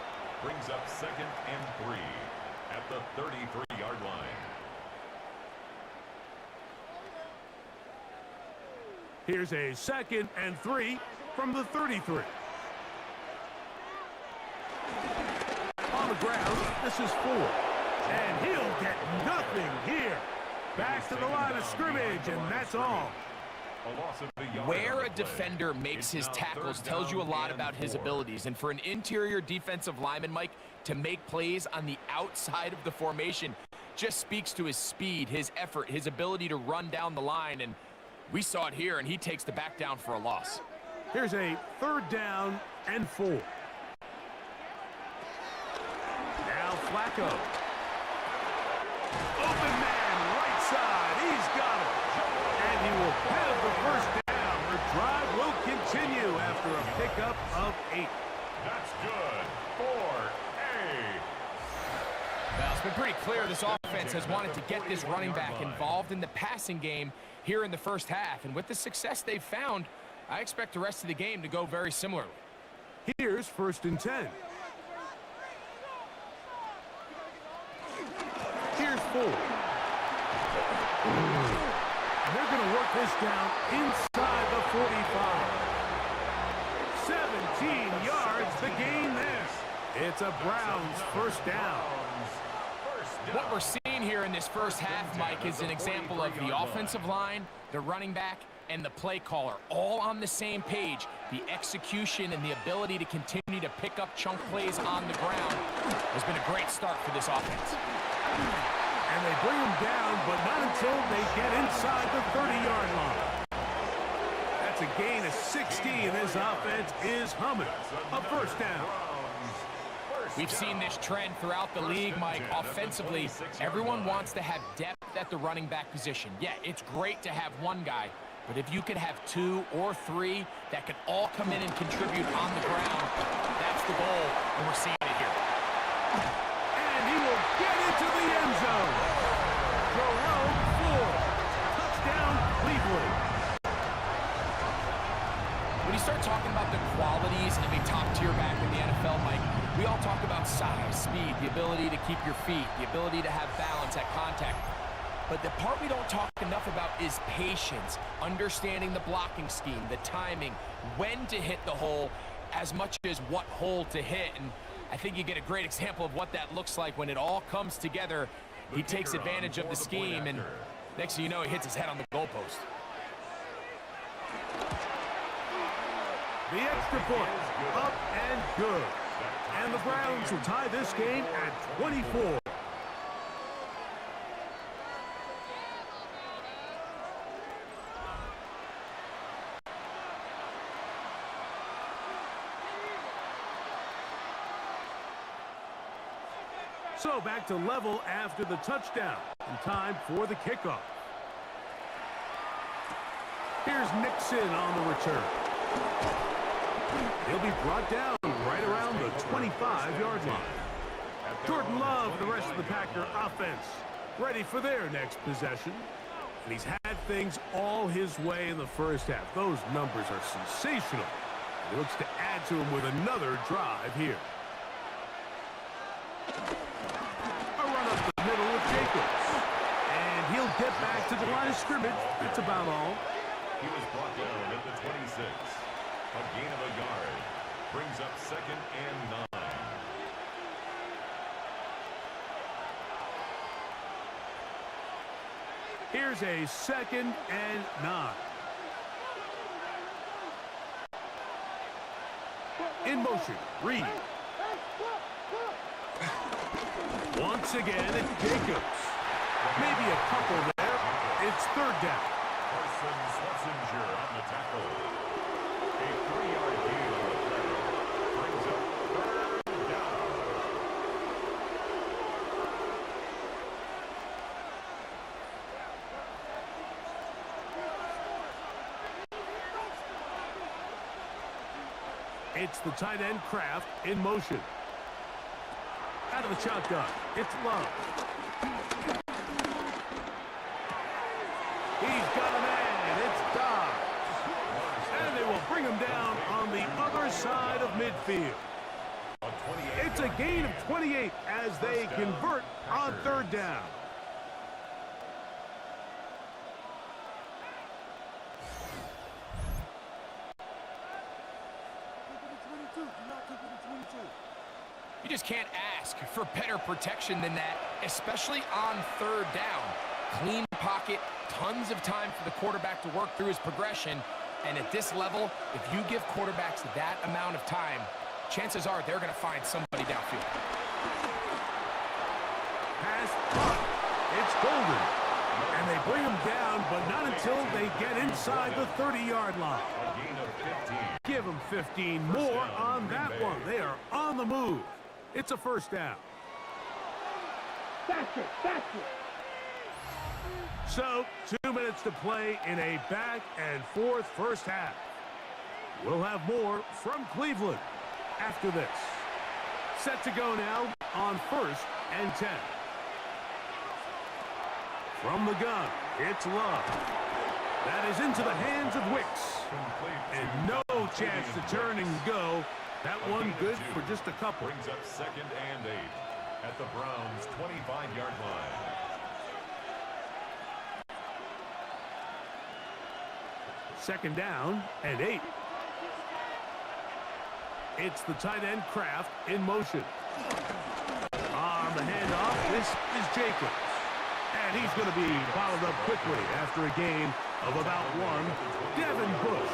brings up second and 3 at the 33-yard line. Here's a 2nd and 3 from the 33. On the ground, this is Ford. And he'll get nothing here. Back to the line of scrimmage, and that's all. Where a defender makes his tackles tells you a lot about his abilities. And for an interior defensive lineman, Mike, to make plays on the outside of the formation just speaks to his speed, his effort, his ability to run down the line. And we saw it here, and he takes the back down for a loss. Here's a 3rd down and 4. Now Flacco. Open man, right side. He's got it. And he will have the first down. The drive will continue after a pickup of 8. That's good for A. Well, it's been pretty clear this offense has wanted to get this running back involved in the passing game here in the first half. And with the success they've found, I expect the rest of the game to go very similarly. Here's 1st and 10. Here's 4. And they're going to work this down inside the 45. 17 yards, the gain there. It's a Browns first down. What we're seeing here in this first half, Mike, is an example of the offensive line, the running back, and the play caller all on the same page. The execution and the ability to continue to pick up chunk plays on the ground has been a great start for this offense. And they bring him down, but not until they get inside the 30-yard line. That's a gain of 16. This offense is humming. A first down. We've seen this trend throughout the league, Mike. Offensively, everyone wants to have depth at the running back position. Yeah, it's great to have one guy, But if you can have 2 or 3 that can all come in and contribute on the ground, that's the goal, and we're seeing it here. And he will get into the end zone. Jerome Ford. Touchdown, Cleveland. When you start talking about the qualities of a top-tier back in the NFL, Mike, we all talk about size, speed, the ability to keep your feet, the ability to have balance at contact. But the part we don't talk enough about is patience, understanding the blocking scheme, the timing, when to hit the hole, as much as what hole to hit. And I think you get a great example of what that looks like when it all comes together. He takes advantage of the scheme, and next thing you know, he hits his head on the goalpost. The extra point, up and good. And the Browns will tie this game at 24. So back to level after the touchdown. And time for the kickoff. Here's Nixon on the return. He'll be brought down right around the 25-yard line. Jordan Love, the rest of the Packer offense, ready for their next possession. And he's had things all his way in the first half. Those numbers are sensational. He looks to add to them with another drive here. A run up the middle with Jacobs. And he'll get back to the line of scrimmage. That's about all. He was brought down at the 26. A gain of a yard. Brings up 2nd and 9. Here's a 2nd and 9. In motion, Reed. Once again, it's Jacobs. Maybe a couple there. It's 3rd down. Carson Swessinger on the tackle. A 3-yard gain on the play. Brings up 3rd down. It's the tight end Kraft in motion. Out of the shotgun, it's Love. He's got a man, it's Dobbs. And they will bring him down on the other side of midfield. It's a gain of 28 as they convert on 3rd down. You just can't ask for better protection than that, especially on 3rd down. Clean pocket, tons of time for the quarterback to work through his progression. And at this level, if you give quarterbacks that amount of time, chances are they're going to find somebody downfield. Pass caught. It's Golden. And they bring him down, but not until they get inside the 30-yard line. A gain of 15. Give them 15 more on that one. They are on the move. It's a 1st down. That's it. So, 2 minutes to play in a back-and-forth first half. We'll have more from Cleveland after this. Set to go now on 1st and 10. From the gun, it's Love. That is into the hands of Wicks. And no chance to turn and go. That one good for just a couple. Brings up 2nd and 8 at the Browns' 25-yard line. Second down and 8. It's the tight end Kraft in motion. On the handoff, this is Jacobs. And he's going to be followed up quickly after a gain of about 1. Devin Bush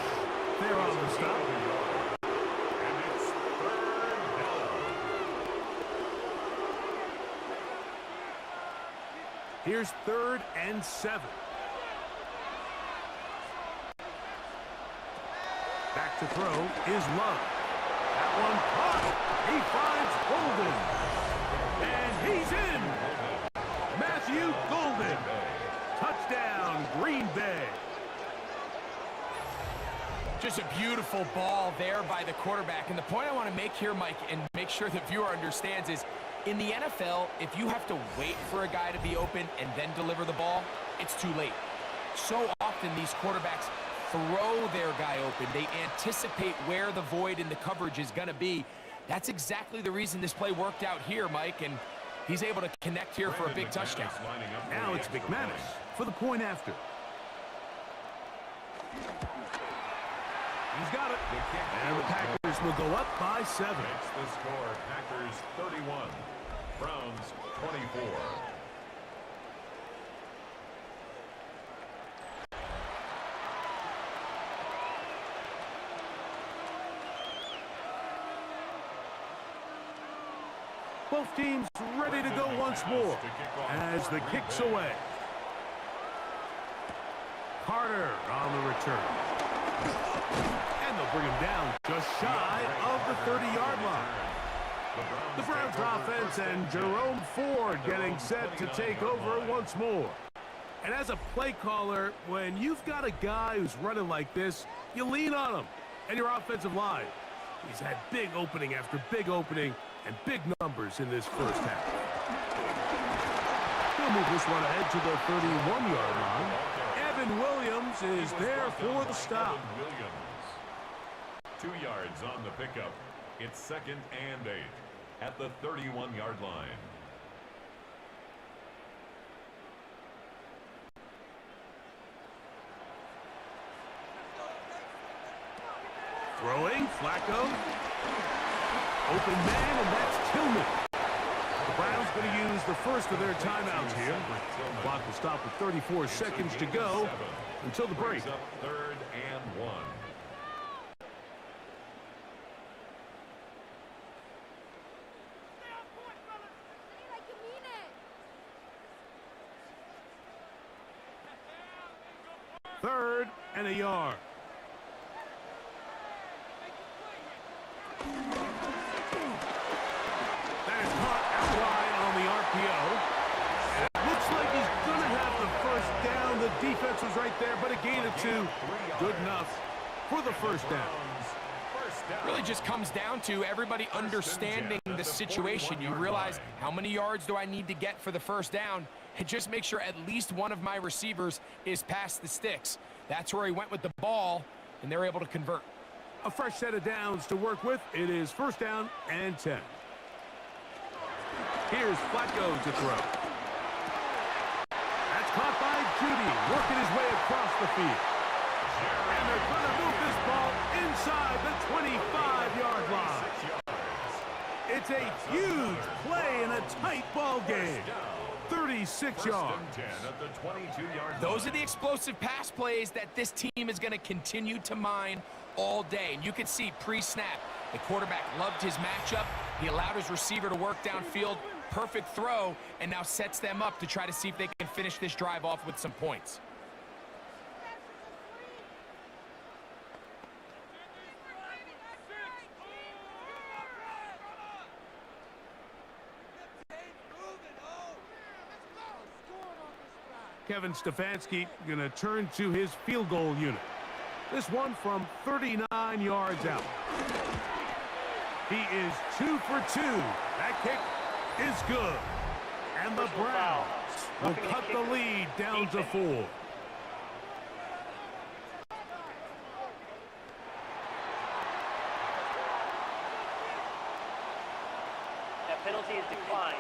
there on the stop. And it's 3rd down. Here's 3rd and 7. Back to throw is Love. That one caught. He finds Golden. And he's in. Matthew Golden. Touchdown, Green Bay. Just a beautiful ball there by the quarterback. And the point I want to make here, Mike, and make sure the viewer understands is, in the NFL, if you have to wait for a guy to be open and then deliver the ball, it's too late. So often these quarterbacks throw their guy open. They anticipate where the void in the coverage is going to be. That's exactly the reason this play worked out here, Mike, and he's able to connect here for a big touchdown. Now it's McManus for the point after. He's got it. And the Packers will go up by 7. It's the score. Packers 31. Browns 24. Both teams ready to go once more as the kick's away. Carter on the return. And they'll bring him down just shy of the 30-yard line. The Browns offense and Jerome Ford getting set to take over once more. And as a play caller, when you've got a guy who's running like this, you lean on him and your offensive line. He's had big opening after big opening and big numbers in this first half. He'll move this one ahead to the 31-yard line. Evan Williams is there for the stop. 2 yards on the pickup. It's 2nd and 8 at the 31-yard line. Throwing, Flacco. Open man, and that's Tillman. The Browns going to use the first of their timeouts here. The clock will stop with 34 seconds to go until the break. 3rd and 1. Third and a yard. That is caught outline on the RPO. And it looks like he's going to have the first down. The defense was right there, but a gain of 2. Good enough for the first down. Really just comes down to everybody understanding the situation. You realize, how many yards do I need to get for the first down? And just make sure at least one of my receivers is past the sticks. That's where he went with the ball, and they're able to convert. A fresh set of downs to work with. It is first down and 10. Here's Flacco to throw. That's caught by Judy, working his way across the field. And they're going to move this ball inside the 25-yard line. It's a huge play in a tight ball game. 36 yards. Those are the explosive pass plays that this team is going to continue to mine all day. And you can see pre-snap, the quarterback loved his matchup. He allowed his receiver to work downfield. Perfect throw, and now sets them up to try to see if they can finish this drive off with some points. Kevin Stefanski going to turn to his field goal unit. This one from 39 yards out. He is 2 for 2. That kick is good. And the Browns will cut the lead down to 4. That penalty is declined.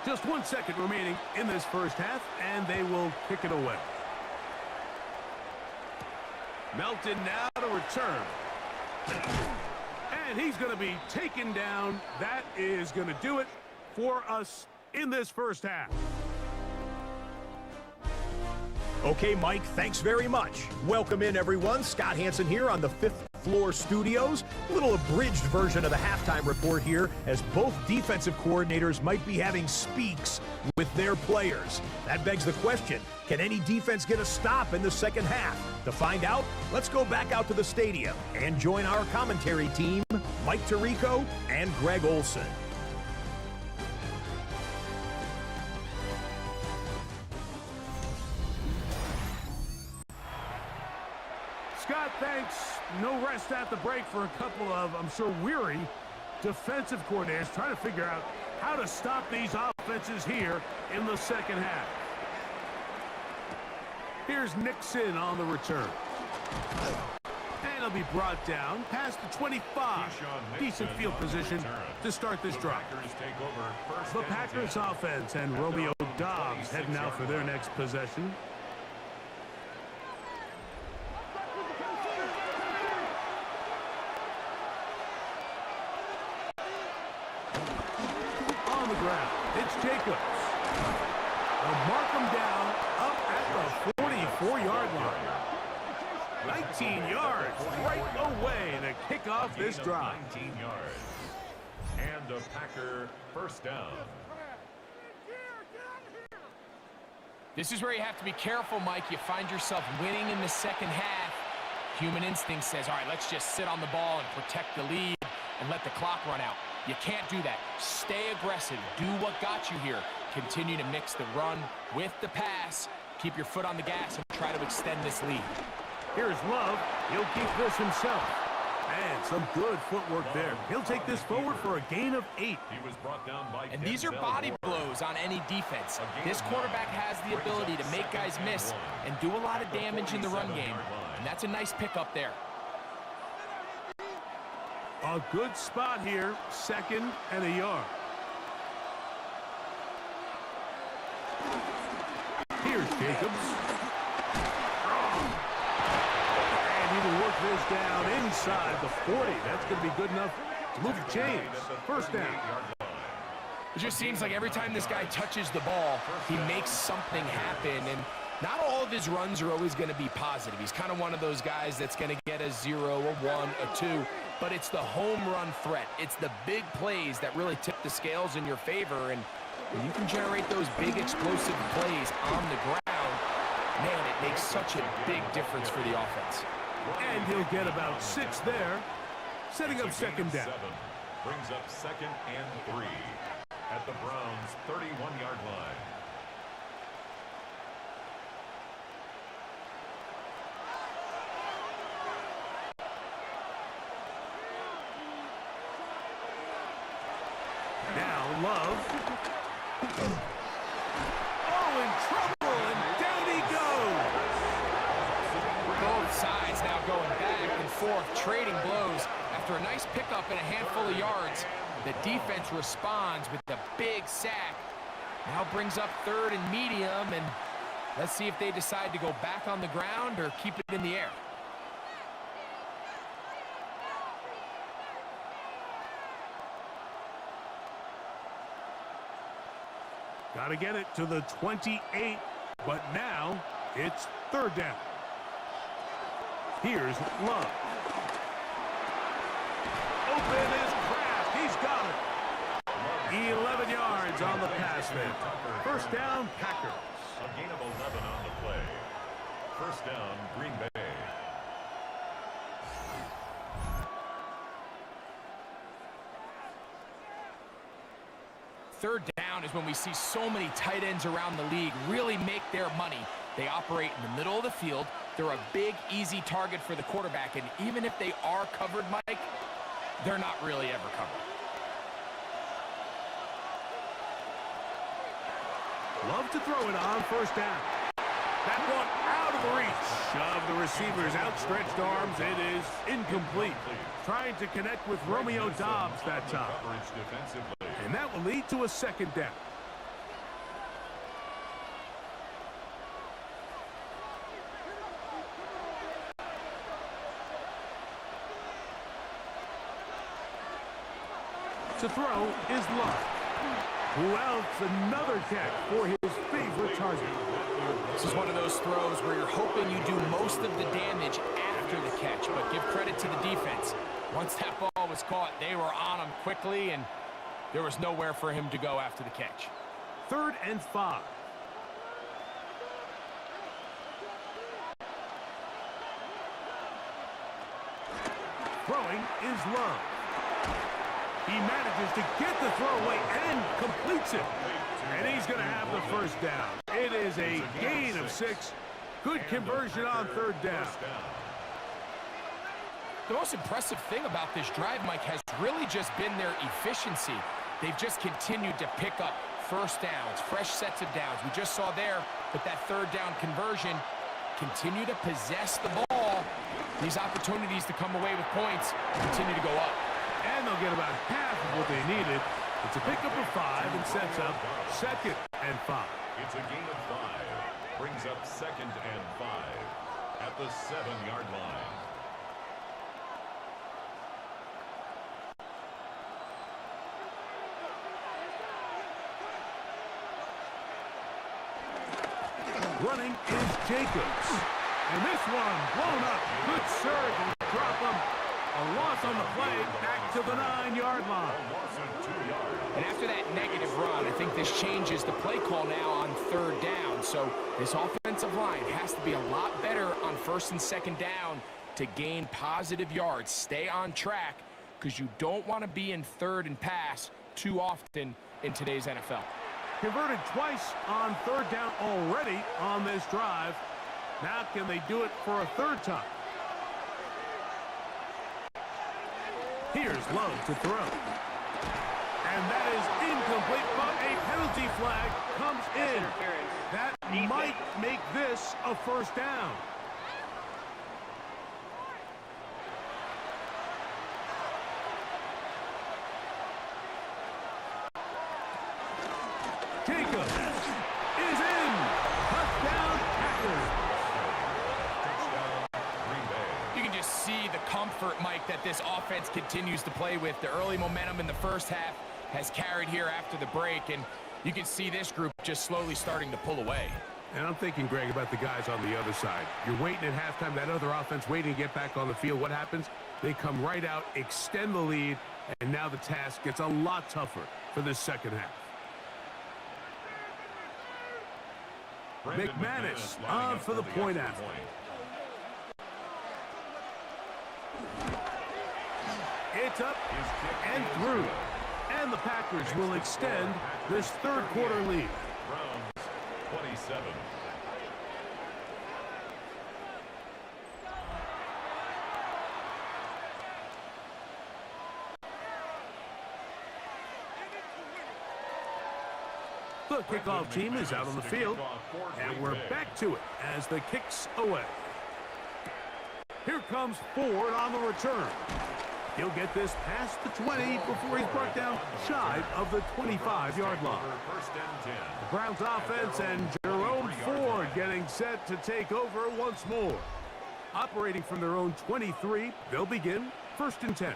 Just 1 second remaining in this first half, and they will kick it away. Melton now to return. And he's going to be taken down. That is going to do it for us in this first half. Okay, Mike, thanks very much. Welcome in, everyone. Scott Hansen here on the 5th Floor Studios. A little abridged version of the halftime report here, as both defensive coordinators might be having speaks with their players. That begs the question, can any defense get a stop in the second half? To find out, let's go back out to the stadium and join our commentary team, Mike Tirico and Greg Olson. Scott, thanks. No rest at the break for a couple of, I'm sure, weary defensive coordinators trying to figure out how to stop these offenses here in the second half. Here's Nixon on the return. And he'll be brought down past the 25. Decent field position to start this drive. The Packers offense and Romeo Doubs heading out for their next possession. On the ground, it's Jacobs. They'll mark him down up at the 44-yard line. 19 yards right away to kick off this drive. 19 yards. And a Packer first down. This is where you have to be careful, Mike. You find yourself winning in the second half. Human instinct says, all right, let's just sit on the ball and protect the lead and let the clock run out. You can't do that. Stay aggressive. Do what got you here. Continue to mix the run with the pass. Keep your foot on the gas and try to extend this lead. Here's Love. He'll keep this himself. And some good footwork there. He'll take this forward for a gain of 8. He was brought down by And these are body blows on any defense. This quarterback has the ability to make guys miss and do a lot of damage in the run game. And that's a nice pickup there. A good spot here. 2nd and a yard. Here's Jacobs. And he will work this down inside the 40. That's going to be good enough to move the chains. First down. It just seems like every time this guy touches the ball, he makes something happen. And not all of his runs are always going to be positive. He's kind of one of those guys that's going to get a 0, a 1, a 2. But it's the home run threat. It's the big plays that really tip the scales in your favor. And when you can generate those big explosive plays on the ground, man, it makes such a big difference for the offense. And he'll get about 6 there, setting up 2nd down. Brings up 2nd and 3 at the Browns' 31-yard line. Now Love. Oh, in trouble, and down he goes. Both sides now going back and forth, trading blows. After a nice pickup and a handful of yards, the defense responds with the big sack. Now brings up 3rd and medium, and let's see if they decide to go back on the ground or keep it in the air. Got to get it to the 28, but now it's 3rd down. Here's Love. Open is Kraft. He's got it. 11 yards on the pass there. First down, Packers. A gain of 11 on the play. First down, Green Bay. Third down is when we see so many tight ends around the league really make their money. They operate in the middle of the field. They're a big, easy target for the quarterback, and even if they are covered, Mike, they're not really ever covered. Love to throw it on first down. That one out of the reach of the receiver's outstretched arms. It is incomplete. Trying to connect with Romeo Doubs that time. And that will lead to a 2nd down. To throw is Love. Who else? Another catch for his favorite target. This is one of those throws where you're hoping you do most of the damage after the catch, but give credit to the defense. Once that ball was caught, they were on him quickly, and there was nowhere for him to go after the catch. 3rd and 5. Throwing is Love. He manages to get the throw away and completes it. And he's going to have the first down. It is a gain of 6. Good conversion on 3rd down. The most impressive thing about this drive, Mike, has really just been their efficiency. They've just continued to pick up first downs, fresh sets of downs. We just saw there with that third down conversion, continue to possess the ball. These opportunities to come away with points continue to go up. And they'll get about half of what they needed. It's a pickup of 5 and sets up 2nd and 5. It's a gain of 5. Brings up 2nd and 5 at the 7-yard line. Running is Jacobs. And this one blown up. Good surge and drop him. A loss on the play, back to the 9-yard line. And after that negative run, I think this changes the play call now on third down. So this offensive line has to be a lot better on 1st and 2nd down to gain positive yards. Stay on track because you don't want to be in 3rd and pass too often in today's NFL. Converted twice on 3rd down already on this drive. Now can they do it for a 3rd time? Here's Love to throw. And that is incomplete, but a penalty flag comes in. That might make this a 1st down. Jacobs is in. Touchdown, Packers. You can just see the comfort, Mike, that this offense continues to play with. The early momentum in the first half has carried here after the break, and you can see this group just slowly starting to pull away. And I'm thinking, Greg, about the guys on the other side. You're waiting at halftime, that other offense waiting to get back on the field. What happens? They come right out, extend the lead, and now the task gets a lot tougher for this 2nd half. McManus on for the point after. It's up and through. And the Packers will extend this 3rd quarter lead. Browns 27. The kickoff team is out on the field, and we're back to it as the kick's away. Here comes Ford on the return. He'll get this past the 20 before he's brought down shy of the 25-yard line. The Browns offense and Jerome Ford getting set to take over once more. Operating from their own 23, they'll begin 1st and 10.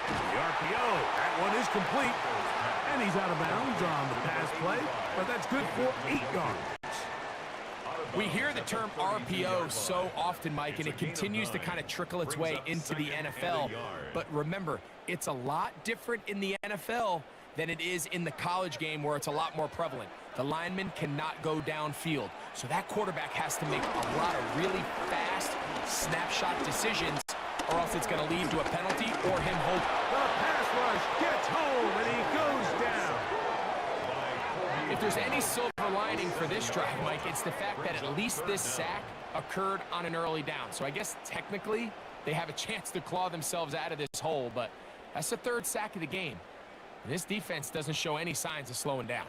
The RPO, that one is complete. And he's out of bounds on the pass play, but that's good for 8 yards. We hear the term RPO so often, Mike, and it continues to kind of trickle its way into the NFL. But remember, it's a lot different in the NFL than it is in the college game where it's a lot more prevalent. The lineman cannot go downfield, so that quarterback has to make a lot of really fast snapshot decisions, or else it's going to lead to a penalty or him hope. The pass rush gets home, and he goes down. If there's any silver lining for this drive, Mike, it's the fact that at least this sack occurred on an early down. So I guess technically they have a chance to claw themselves out of this hole, but that's the 3rd sack of the game. And this defense doesn't show any signs of slowing down.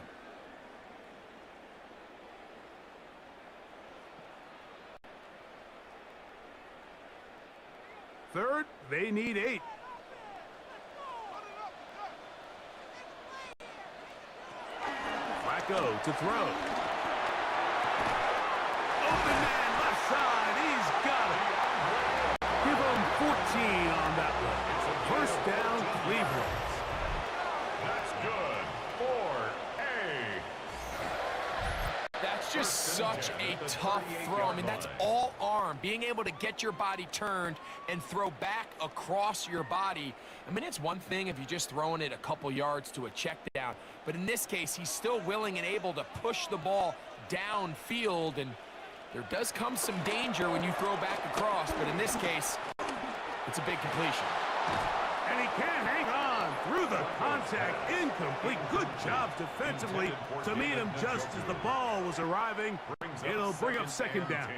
Third, they need 8. Flacco to throw. Open man, left side, he's got it. Give him 14 on that one. 1st down, Cleveland. That's good for A. That's just such a tough throw. I mean, that's all arm. Being able to get your body turned and throw back across your body. I mean, it's one thing if you're just throwing it a couple yards to a check down. But in this case, he's still willing and able to push the ball downfield. And there does come some danger when you throw back across. But in this case, it's a big completion. And he can't hang on through the contact, incomplete. Good job defensively to meet him just as the ball was arriving. It'll bring up second down.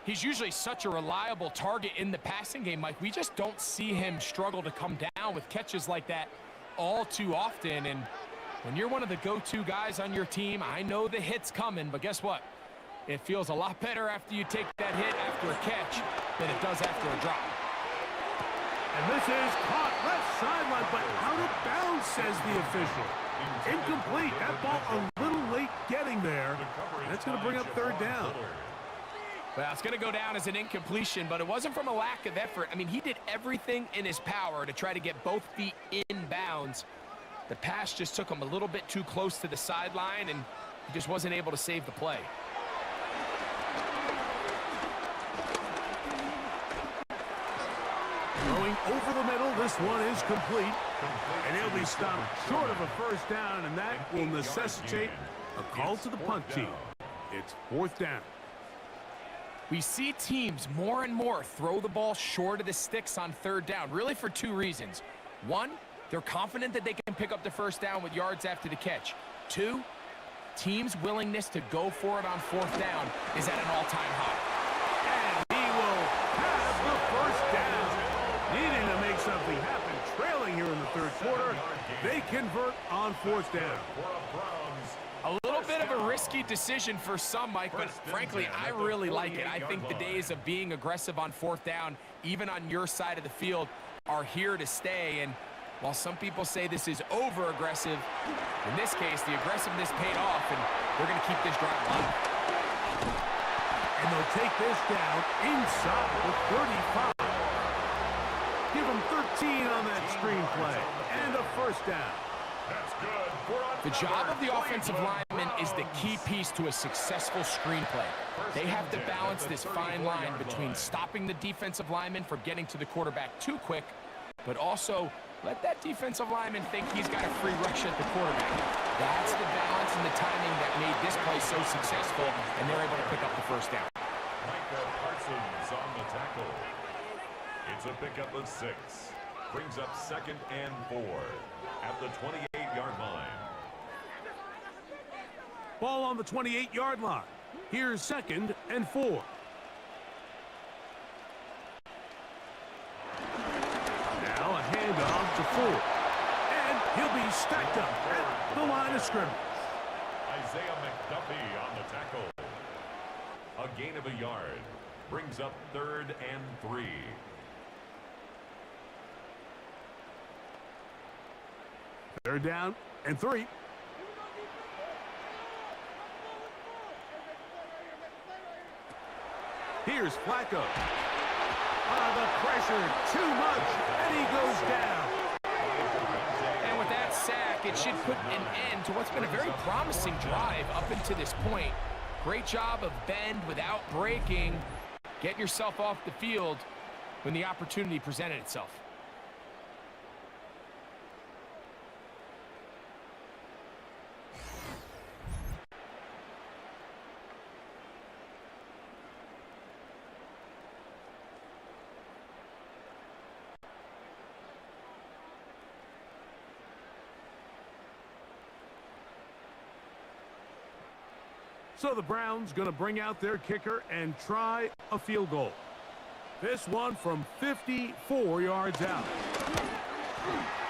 He's usually such a reliable target in the passing game, Mike. We just don't see him struggle to come down with catches like that all too often. And when you're one of the go-to guys on your team, I know the hit's coming, but guess what? It feels a lot better after you take that hit after a catch than it does after a drop. And this is caught left sideline, but out of bounds, says the official. Incomplete. That ball a little late getting there. That's going to bring up third down. Well, it's going to go down as an incompletion, but it wasn't from a lack of effort. I mean, he did everything in his power to try to get both feet in bounds. The pass just took him a little bit too close to the sideline, and he just wasn't able to save the play. Going over the middle, this one is complete. And he'll be stopped short of a first down, and that will necessitate a call to the punt team. It's fourth down. We see teams more and more throw the ball short of the sticks on third down, really for two reasons. One, they're confident that they can pick up the first down with yards after the catch. Two, teams' willingness to go for it on fourth down is at an all-time high. And he will have the first down. Needing to make something happen, trailing here in the third quarter. They convert on fourth down. A little bit of a risky decision for some, Mike, but frankly, I really like it. I think the days of being aggressive on fourth down, even on your side of the field, are here to stay. And while some people say this is over-aggressive, in this case, the aggressiveness paid off, and they're going to keep this drive alive. And they'll take this down inside the 35. Give them 13 on that screenplay, and a first down. That's good. The job of the offensive lineman is the key piece to a successful screenplay. They have to balance this fine line between stopping the defensive lineman from getting to the quarterback too quick, but also let that defensive lineman think he's got a free rush at the quarterback. That's the balance and the timing that made this play so successful, and they're able to pick up the first down. Micah Parsons on the tackle. It's a pickup of 6. Brings up second and 4 at the 28-yard line. Ball on the 28-yard line. Here's second and 4. Now a handoff to Ford. And he'll be stacked up at the line of scrimmage. Isaiah McDuffie on the tackle. A gain of a yard. Brings up third and 3. Third down and 3. Here's Flacco. The pressure, too much, and he goes down. And with that sack, it should put an end to what's been a very promising drive up until this point. Great job of bend without breaking, getting yourself off the field when the opportunity presented itself. So the Browns going to bring out their kicker and try a field goal. This one from 54 yards out.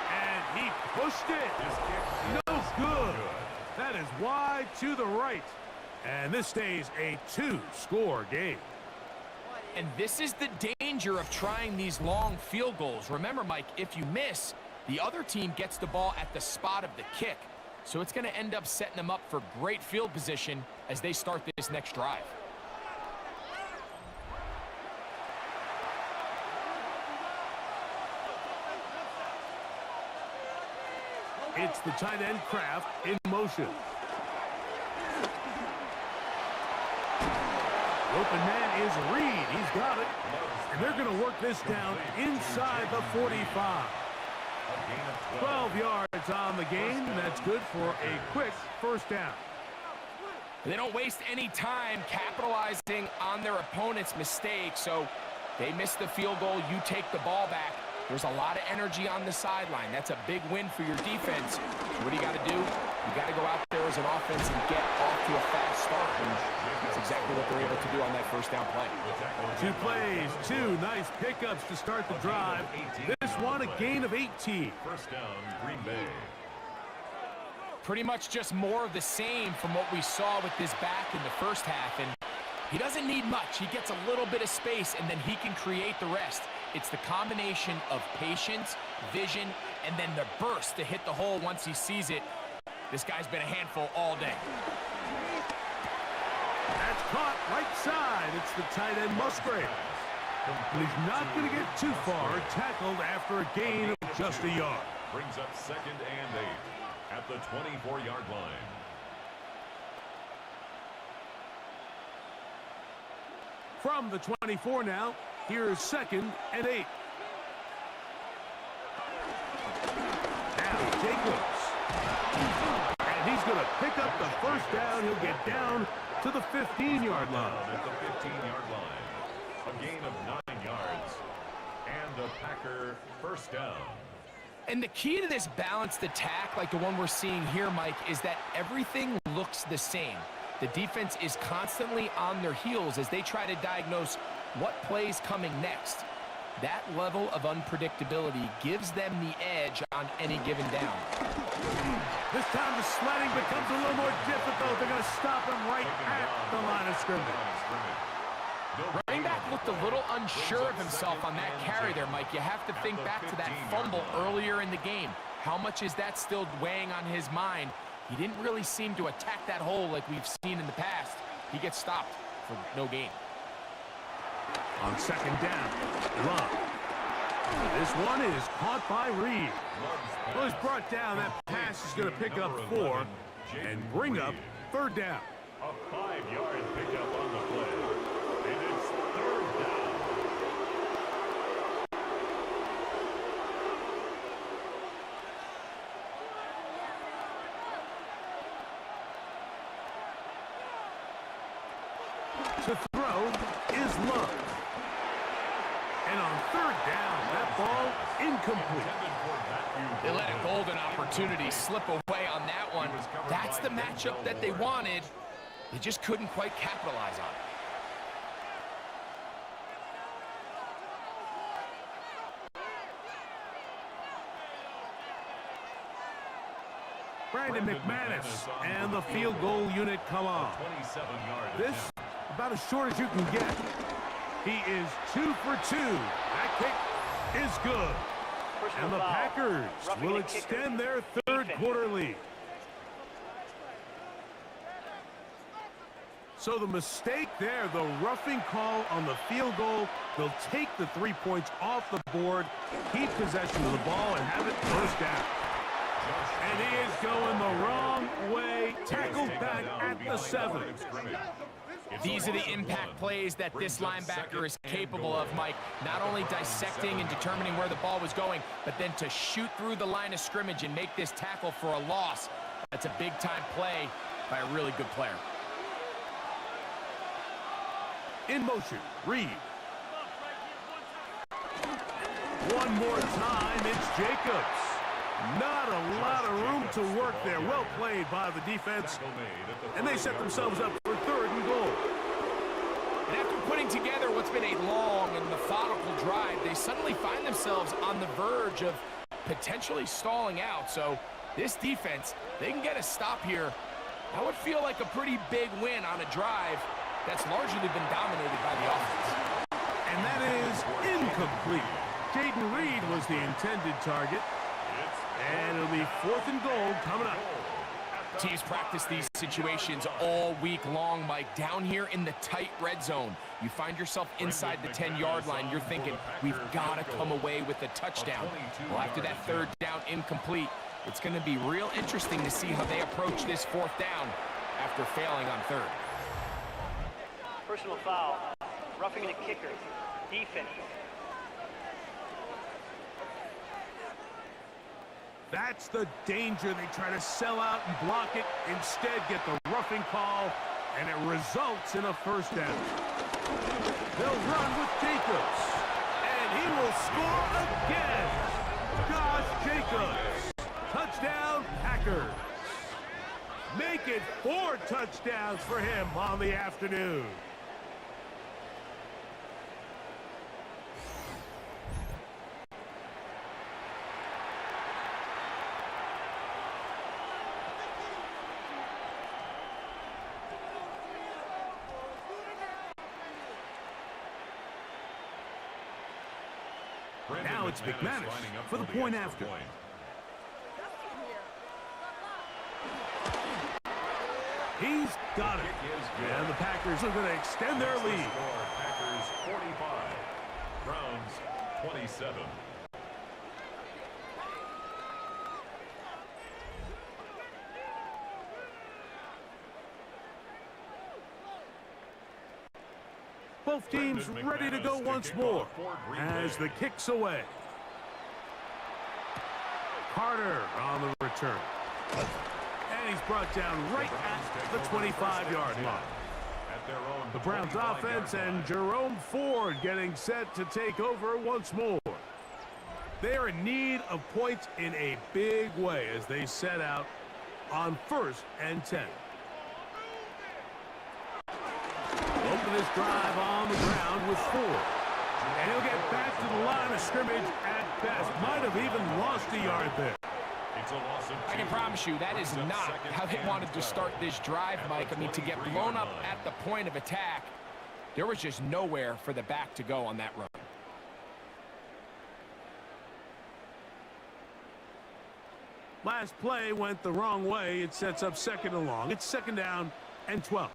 And he pushed it. No good. That is wide to the right. And this stays a 2-score game. And this is the danger of trying these long field goals. Remember, Mike, if you miss, the other team gets the ball at the spot of the kick. So it's going to end up setting them up for great field position as they start this next drive. It's the tight end Kraft in motion. The open man is Reed. He's got it. And they're going to work this down inside the 45. 12 yards on the game. That's good for a quick first down. They don't waste any time capitalizing on their opponent's mistake, so they miss the field goal. You take the ball back. There's a lot of energy on the sideline. That's a big win for your defense. So what do you got to do? You got to go out there as an offense and get off to a fast start. And that's exactly what they're able to do on that first down play. 2 plays, 2 nice pickups to start the drive. This one, a gain of 18. First down, Green Bay. Pretty much just more of the same from what we saw with this back in the first half. And he doesn't need much. He gets a little bit of space, and then he can create the rest. It's the combination of patience, vision, and then the burst to hit the hole once he sees it. This guy's been a handful all day. That's caught right side. It's the tight end Musgrave. But he's not going to get too far. Tackled after a gain of just a yard. Brings up 2nd and 8 at the 24-yard line. From the 24 now, here's 2nd and 8. Now Jacobs. And he's going to pick up the first down. He'll get down to the 15-yard line. At the 15-yard line. A gain of 9 yards. And the Packer first down. And the key to this balanced attack, like the one we're seeing here, Mike, is that everything looks the same. The defense is constantly on their heels as they try to diagnose what play's coming next. That level of unpredictability gives them the edge on any given down. This time the sledding becomes a little more difficult. They're going to stop him right at the line of scrimmage. Running back looked a little unsure of himself on that carry there, Mike. You have to think back to that fumble earlier in the game. How much is that still weighing on his mind? He didn't really seem to attack that hole like we've seen in the past. He gets stopped for no gain. On 2nd down, Love. This one is caught by Reed. Well, he's brought down. That pass is going to pick up 4 and bring up 3rd down. A 5-yard pickup on the play. And it's 3rd down. To throw is Love. And on 3rd down, that ball incomplete. They let a golden opportunity slip away on that one. That's the matchup that they wanted. They just couldn't quite capitalize on it. Brandon McManus and the field goal unit come on. This about as short as you can get. He is 2 for 2. That kick is good. And the Packers will extend their 3rd quarter lead. So the mistake there, the roughing call on the field goal, they'll take the 3 points off the board, keep possession of the ball, and have it first down. And he is going the wrong way, tackled back at the 7. These are the impact plays that this linebacker is capable of, Mike. Not only dissecting and determining where the ball was going, but then to shoot through the line of scrimmage and make this tackle for a loss. That's a big-time play by a really good player. In motion, Reed. One more time, it's Jacobs. Not a lot of room to work there. Well played by the defense. And they set themselves up for 3rd and goal. And after putting together what's been a long and methodical drive, they suddenly find themselves on the verge of potentially stalling out. So this defense, they can get a stop here. That would feel like a pretty big win on a drive that's largely been dominated by the offense. And that is incomplete. Jaden Reed was the intended target. And it'll be 4th and goal coming up. Teams practice these situations all week long, Mike. Down here in the tight red zone, you find yourself inside the 10-yard line. You're thinking, we've got to come away with a touchdown. Well, after that 3rd down incomplete, it's going to be real interesting to see how they approach this 4th down after failing on 3rd. Personal foul. Roughing the kicker. Defense. That's the danger. They try to sell out and block it. Instead, get the roughing call, and it results in a first down. They'll run with Jacobs. And he will score again. Josh Jacobs. Touchdown, Packers. Make it 4 touchdowns for him on the afternoon. Now it's McManus for the point after. He's got it. And the Packers are going to extend their lead. Packers 45, Browns 27. Both teams ready to go once more as the kick's away. Carter on the return. And he's brought down right at the 25-yard line. The Browns offense and Jerome Ford getting set to take over once more. They're in need of points in a big way as they set out on 1st and 10. Open this drive on the ground with Ford. And he'll get back to the line of scrimmage at best. Might have even lost a yard there. I can promise you that is not how they wanted to start this drive, Mike. I mean, to get blown up at the point of attack, there was just nowhere for the back to go on that run. Last play went the wrong way. It sets up 2nd and long. It's 2nd down and 12.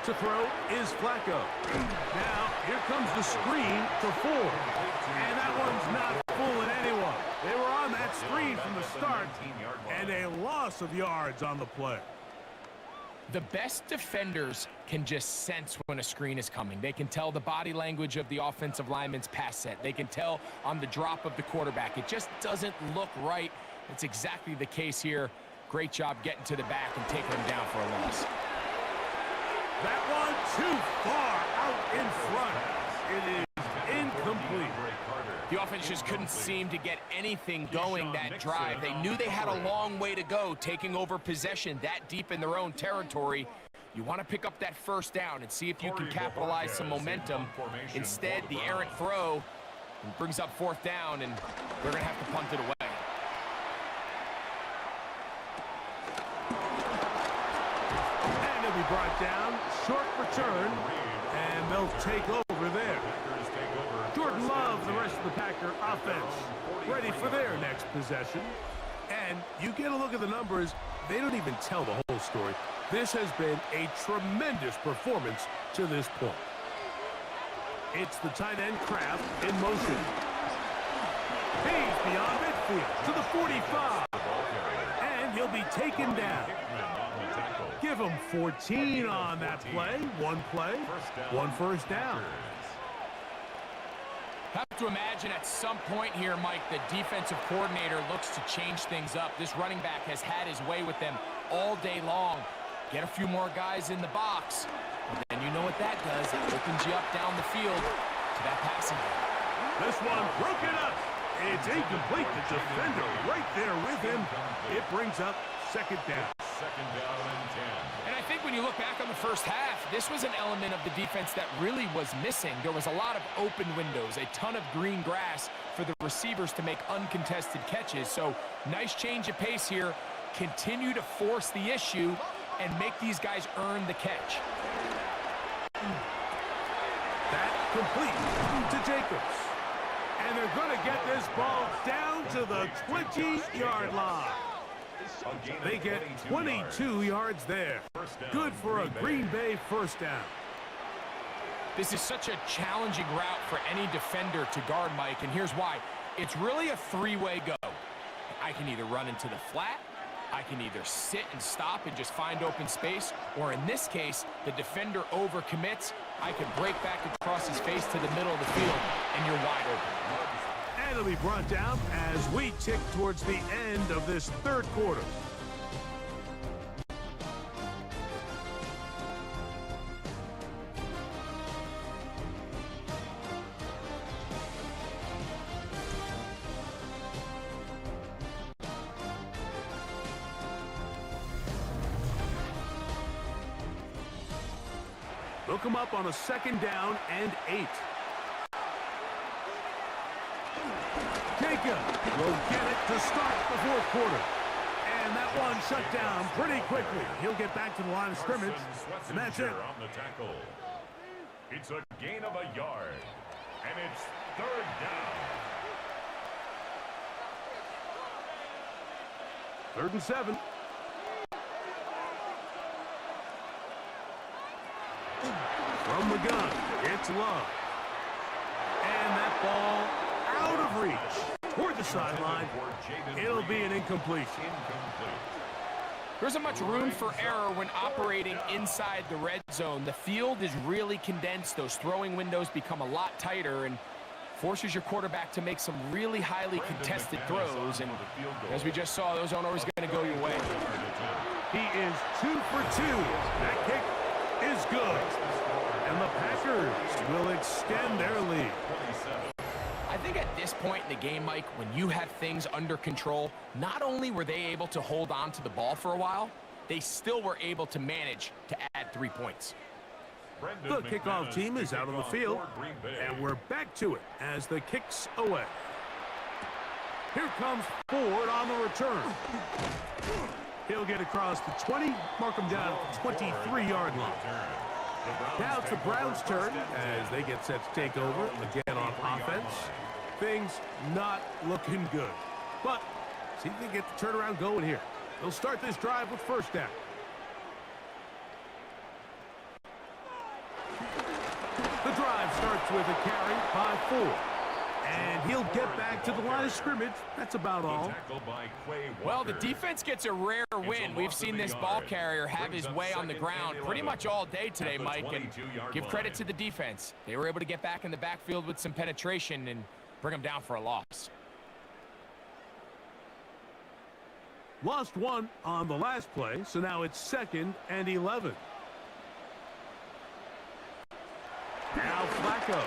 To throw is Flacco. Now, here comes the screen for Ford. And that one's not fooling anyone. They were on that screen from the start, and a loss of yards on the play. The best defenders can just sense when a screen is coming. They can tell the body language of the offensive lineman's pass set. They can tell on the drop of the quarterback. It just doesn't look right. It's exactly the case here. Great job getting to the back and taking him down for a loss. That one too far out in front. It is incomplete. The offense just couldn't seem to get anything going that drive. They knew they had a long way to go, taking over possession that deep in their own territory. You want to pick up that 1st down and see if you can capitalize some momentum. Instead, the errant throw brings up 4th down, and they're going to have to punt it away. Be brought down, short return, and they'll take over there. Jordan Love, the rest of the Packer offense, ready for their next possession. And you get a look at the numbers, they don't even tell the whole story. This has been a tremendous performance to this point. It's the tight end Kraft in motion. He's beyond midfield to the 45. And he'll be taken down. Give him 14 on that play. One play, 1 first down. Have to imagine at some point here, Mike, the defensive coordinator looks to change things up. This running back has had his way with them all day long. Get a few more guys in the box, and you know what that does. It opens you up down the field to that passing game. This one broken up. It's incomplete. The defender right there with him. It brings up 2nd down. 2nd down and 10. And I think when you look back on the first half, this was an element of the defense that really was missing. There was a lot of open windows, a ton of green grass for the receivers to make uncontested catches. So nice change of pace here. Continue to force the issue and make these guys earn the catch. That complete to Jacobs. And they're going to get this ball down to the 20-yard line. They get 22 yards there. Good for a Green Bay 1st down. This is such a challenging route for any defender to guard, Mike, and here's why. It's really a 3-way go. I can either run into the flat, I can either sit and stop and just find open space, or in this case, the defender overcommits. I can break back across his face to the middle of the field, and you're wide open. And it'll be brought down as we tick towards the end of this 3rd quarter. They'll come up on a 2nd down and 8. Jacob will get it to start the 4th quarter. And that one shut down pretty quickly. He'll get back to the line of scrimmage, and that's it. On the tackle. It's a gain of a yard, and it's 3rd down. 3rd and 7. From the gun, it's Love. And that ball out of reach toward the sideline. It'll be an incompletion. There isn't much room for error when operating inside the red zone. The field is really condensed. Those throwing windows become a lot tighter and forces your quarterback to make some really highly contested throws. And as we just saw, those aren't always going to go your way. He is 2 for 2. That kick is good. And the Packers will extend their lead. I think at this point in the game, Mike, when you have things under control, not only were they able to hold on to the ball for a while, they still were able to manage to add 3 points. The kickoff team is out on the field, and we're back to it as the kick's away. Here comes Ford on the return. He'll get across the 20, mark him down at the 23-yard line. Now it's the Browns' turn as they get set to take over again on offense. Things not looking good, but see if they get the turnaround going here. They'll start this drive with 1st down. The drive starts with a carry by Ford. And he'll get back to the line of scrimmage. That's about all. Well, the defense gets a rare win. We've seen this ball carrier have his way on the ground pretty much all day today, Mike. And give credit to the defense. They were able to get back in the backfield with some penetration and bring them down for a loss. Lost 1 on the last play, so now it's 2nd and 11. Now Flacco.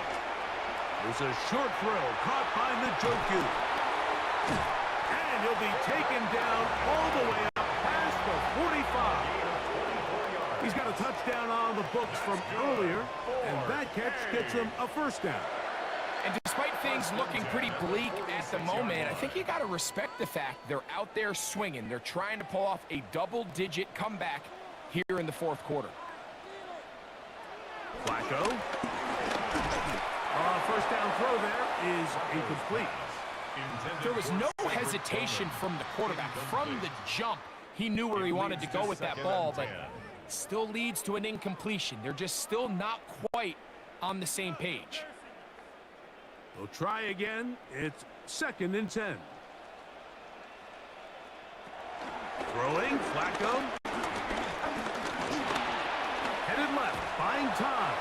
There's a short throw caught by Njoku. And he'll be taken down all the way up past the 45. He's got a touchdown on the books from earlier, and that catch gets him a 1st down. And despite things looking pretty bleak at the moment, I think you got to respect the fact they're out there swinging. They're trying to pull off a double-digit comeback here in the 4th quarter. Flacco. 1st down throw there is incomplete. There was no hesitation from the quarterback. From the jump, he knew where he wanted to go with that ball, but still leads to an incompletion. They're just still not quite on the same page. They'll try again. It's 2nd and 10. Throwing, Flacco. Headed left, buying time.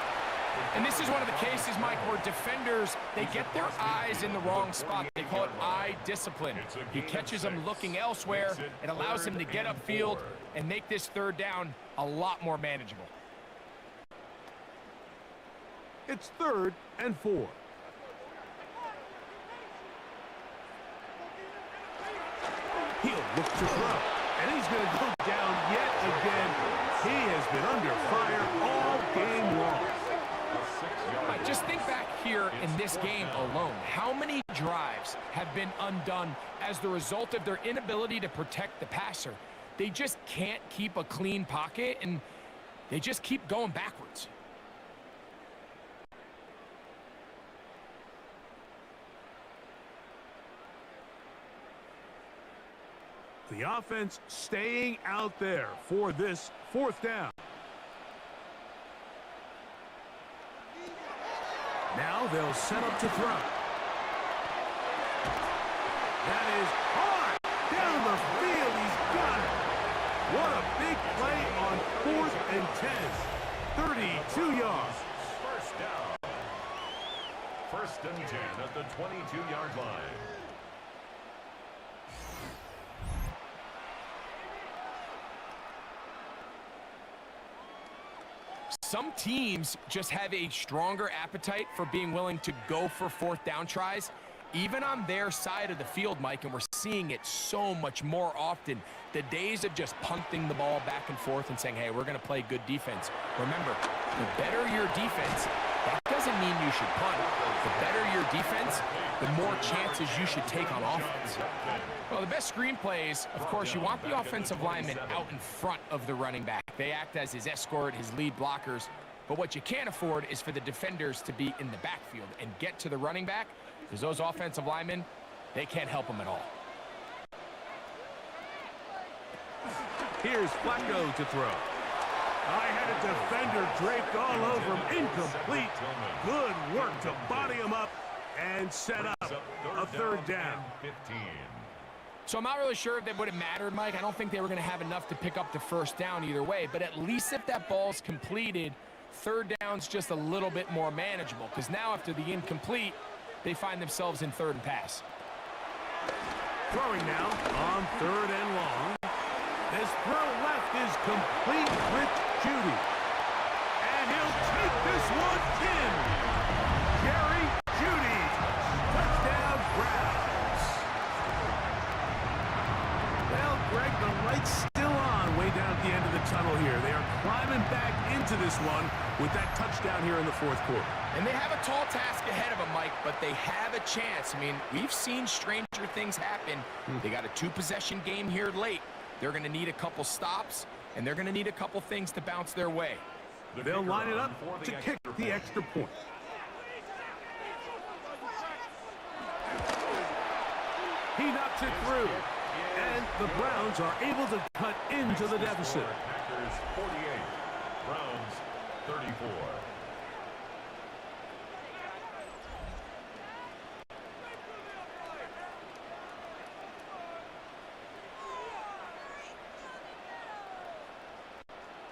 And this is one of the cases, Mike, where defenders, they get their eyes in the wrong spot. They call it eye discipline. He catches them looking elsewhere. It allows him to get upfield and make this 3rd down a lot more manageable. It's 3rd and 4. He'll look to throw, and he's going to go down yet again. He has been under fire all game long. Just think back here in this game alone. How many drives have been undone as the result of their inability to protect the passer? They just can't keep a clean pocket, and they just keep going backwards. The offense staying out there for this 4th down. Now they'll set up to throw. That is hard down the field. He's got it. What a big play on 4th and 10. 32 yards. 1st down. 1st and 10 at the 22-yard line. Some teams just have a stronger appetite for being willing to go for 4th down tries, even on their side of the field, Mike, and we're seeing it so much more often. The days of just punting the ball back and forth and saying, hey, we're going to play good defense. Remember, The better your defense, that doesn't mean you should punt. The better your defense, the more chances you should take on offense. Well, the best screenplays, of course, you want the offensive lineman out in front of the running back. They act as his escort, his lead blockers. But what you can't afford is for the defenders to be in the backfield and get to the running back, because those offensive linemen, they can't help him at all. Here's Flacco to throw. I had a defender draped all over him. Incomplete. Good work to body him up and set up a third down. So I'm not really sure if that would have mattered, Mike. I don't think they were going to have enough to pick up the first down either way. But at least if that ball's completed, third down's just a little bit more manageable. Because now after the incomplete, they find themselves in third and pass. Throwing now on third and long. This throw left is complete with Judy. And he'll take this one in. Jerry Judy. Touchdown Browns. Well, Greg, the light's still on way down at the end of the tunnel here. They are climbing back into this one with that touchdown here in the fourth quarter. And they have a tall task ahead of them, Mike, but they have a chance. I mean, we've seen stranger things happen. They got a two-possession game here late. They're going to need a couple stops, and they're going to need a couple things to bounce their way. They'll line it up to kick the extra point. He knocks it through, and the Browns are able to cut into the deficit. Packers 48, Browns 34.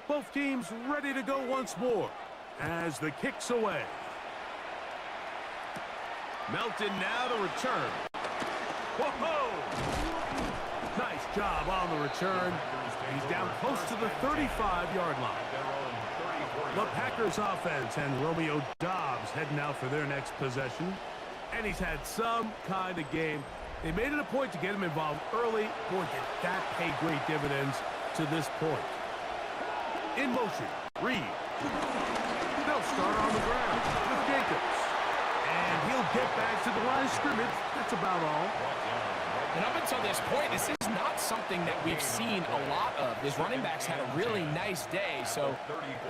Both teams ready to go once more as the kick's away. Melton now to return. Whoa! Nice job on the return. He's down close to the 35-yard line. The Packers offense and Romeo Doubs heading out for their next possession. And he's had some kind of game. They made it a point to get him involved early. Boy, did that pay great dividends to this point. In motion, Reed. They'll start on the ground with Jacobs. And he'll get back to the line of scrimmage. That's about all. And up until this point, this is not something that we've seen a lot of. His running backs had a really nice day. So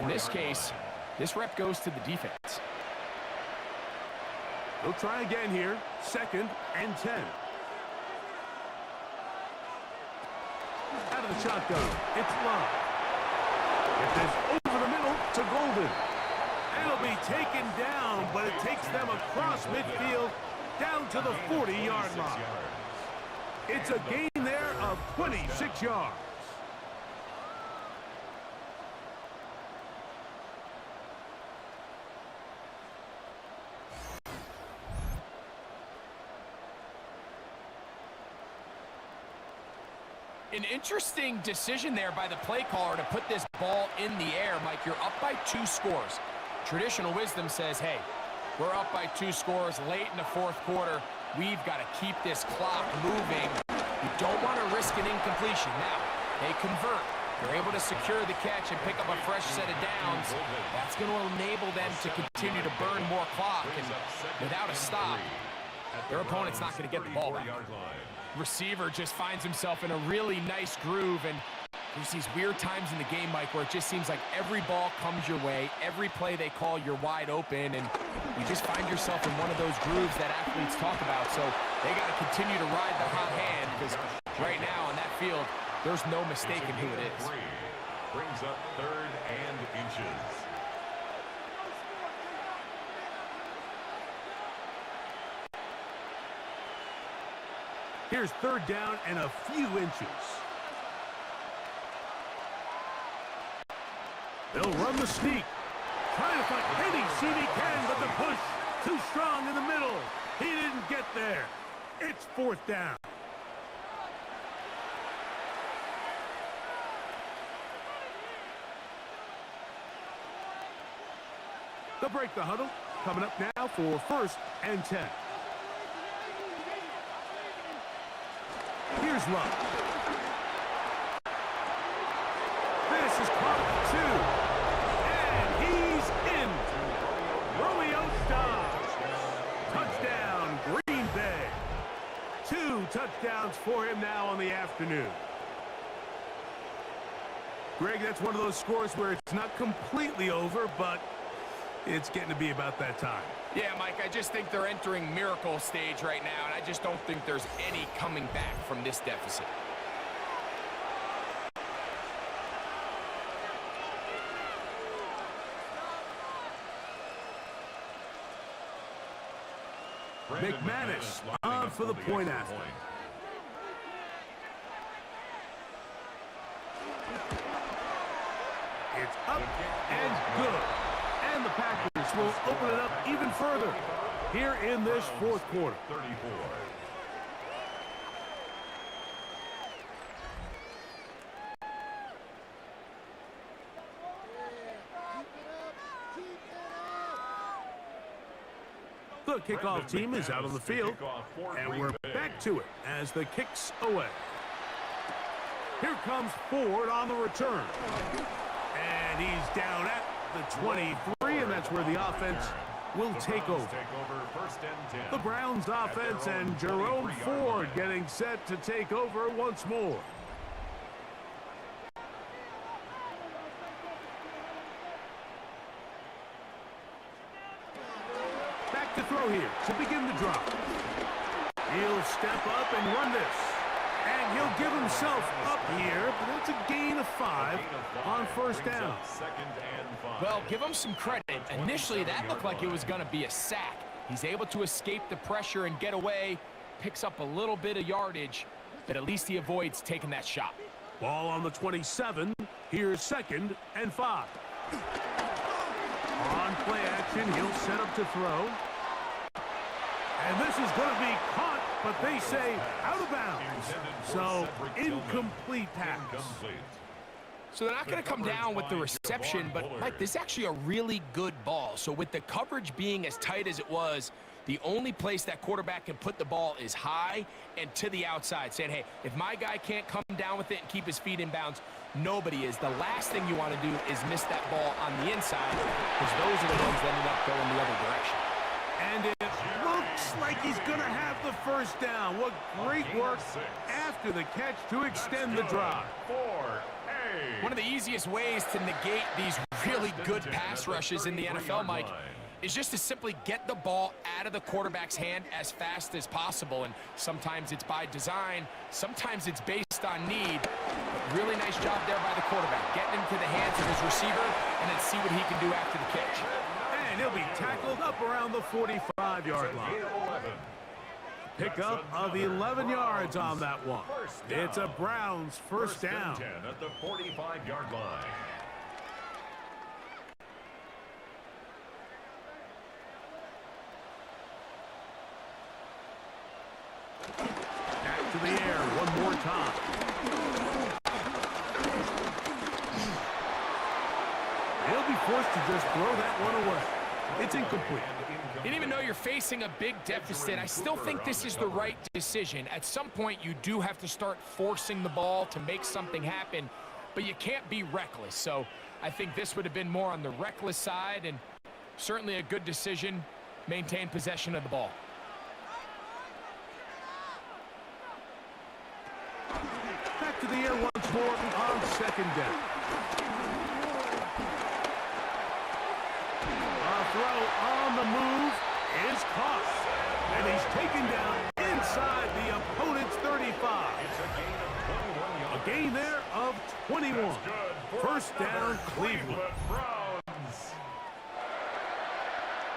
in this case, this rep goes to the defense. They'll try again here. 2nd and 10. Out of the shotgun, it's Love. Get this over the middle to Golden. It'll be taken down, but it takes them across midfield down to the 40-yard line. It's a gain there of 26 yards. An interesting decision there by the play caller to put this ball in the air. Mike, you're up by 2 scores. Traditional wisdom says, hey, we're up by 2 scores late in the fourth quarter. We've got to keep this clock moving. You don't want to risk an incompletion. Now, they convert. They're able to secure the catch and pick up a fresh set of downs. That's going to enable them to continue to burn more clock. And without a stop, their opponent's not going to get the ball back. Receiver just finds himself in a really nice groove, and there's these weird times in the game, Mike, where it just seems like every ball comes your way, every play they call, you're wide open, and you just find yourself in one of those grooves that athletes talk about. So they got to continue to ride the hot hand, because right now on that field, there's no mistaking who it is. Brings up 3rd and inches. Here's 3rd down and a few inches. They'll run the sneak. Trying to find any seam he can, but the push too strong in the middle. He didn't get there. It's 4th down. They'll break the huddle. Coming up now for 1st and 10. Here's Love. This is caught 2. And he's touchdowns for him now on the afternoon. Greg, that's one of those scores where it's not completely over, but it's getting to be about that time. Yeah, Mike, I just think they're entering miracle stage right now, and I just don't think there's any coming back from this deficit. McManus on for the point after. It's up and good. And the Packers will open it up even further here in this fourth quarter. 34. The kickoff team is out on the field, and we're back to it as the kick's away. Here comes Ford on the return. And he's down at the 23, and that's where the offense will take over. The Browns offense and Jerome Ford getting set to take over once more. Back to throw here to begin the drop. He'll step up and run this. And he'll give himself up here, but that's a gain of 5 on first down. Well, give him some credit. Initially, that looked like it was going to be a sack. He's able to escape the pressure and get away, picks up a little bit of yardage, but at least he avoids taking that shot. Ball on the 27. Here's 2nd and 5. On play action, he'll set up to throw. And this is going to be caught, but they say out of bounds. So, incomplete pass. So they're not going to come down with the reception, but, Mike, this is actually a really good ball. So with the coverage being as tight as it was, the only place that quarterback can put the ball is high and to the outside, saying, hey, if my guy can't come down with it and keep his feet in bounds, nobody is. The last thing you want to do is miss that ball on the inside, because those are the ones that ended up going the other direction. And it looks like he's going to have the first down. What great work after the catch to extend the drive. One of the easiest ways to negate these really good pass rushes in the NFL, Mike, is just to simply get the ball out of the quarterback's hand as fast as possible. And sometimes it's by design, sometimes it's based on need. But really nice job there by the quarterback, getting into the hands of his receiver and then see what he can do after the catch. And he'll be tackled up around the 45-yard line. Pickup of 11 yards on that one. It's a Browns first down. 10 at the 45-yard line. Back to the air one more time. He'll be forced to just throw that one away. It's incomplete. And even though you're facing a big deficit, I still think this is the right decision. At some point, you do have to start forcing the ball to make something happen, but you can't be reckless. So I think this would have been more on the reckless side, and certainly a good decision. Maintain possession of the ball. Back to the air once more on 2nd down. Throw on the move is caught, and he's taken down inside the opponent's 35. A gain there of 21. First down, Cleveland.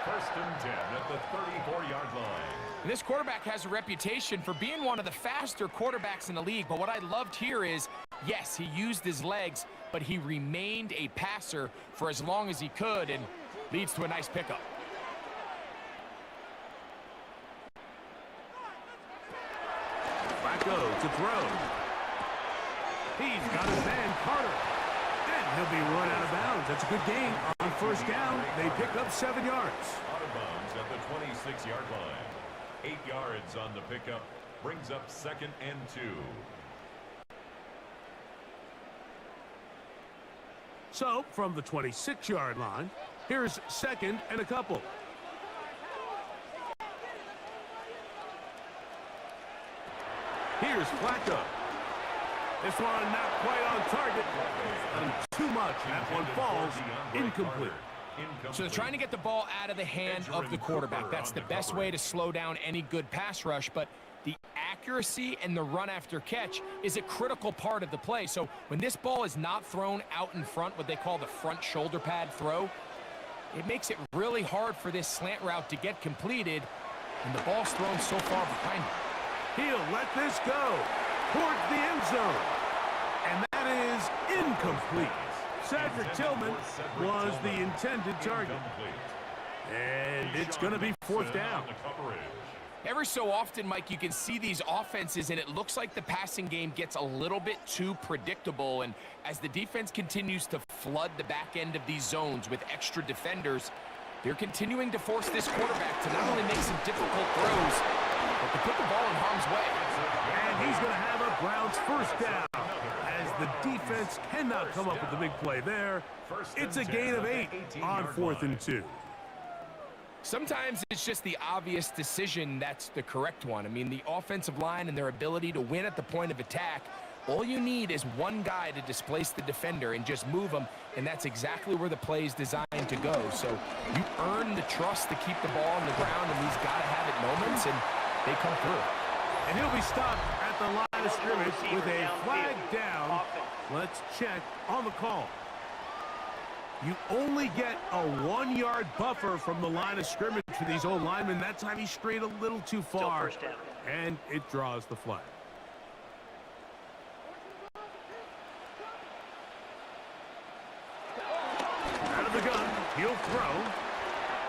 First and 10 at the 34-yard line. And this quarterback has a reputation for being one of the faster quarterbacks in the league, but what I loved here is, yes, he used his legs, but he remained a passer for as long as he could, and leads to a nice pickup. Flacco to throw. He's got his man, Carter. And he'll be run out of bounds. That's a good gain on first down. They pick up 7 yards. Out of bounds at the 26-yard line. 8 yards on the pickup. Brings up 2nd and 2. So, from the 26-yard line, here's 2nd and a couple. Here's Flacco. This one not quite on target. And too much. That one falls incomplete. So they're trying to get the ball out of the hand of the quarterback. That's the best way to slow down any good pass rush, but the accuracy and the run after catch is a critical part of the play. So when this ball is not thrown out in front, what they call the front shoulder pad throw, it makes it really hard for this slant route to get completed, and the ball's thrown so far behind him. He'll let this go towards the end zone. And that is incomplete. Cedric Tillman was the intended target. And it's going to be fourth down. Every so often, Mike, you can see these offenses, and it looks like the passing game gets a little bit too predictable. And as the defense continues to flood the back end of these zones with extra defenders, they're continuing to force this quarterback to not only make some difficult throws, but to put the ball in harm's way. And he's going to have a Browns first down. As the defense cannot come up with the big play there, it's a gain of 8 on 4th and 2. Sometimes it's just the obvious decision that's the correct one. I mean, the offensive line and their ability to win at the point of attack, all you need is one guy to displace the defender and just move him, and that's exactly where the play is designed to go. So you earn the trust to keep the ball on the ground in these gotta-have-it moments, and they come through. And he'll be stopped at the line of scrimmage with a flag down. Let's check on the call. You only get a 1-yard buffer from the line of scrimmage for these old linemen. That time he strayed a little too far, and it draws the flag. Out of the gun, he'll throw.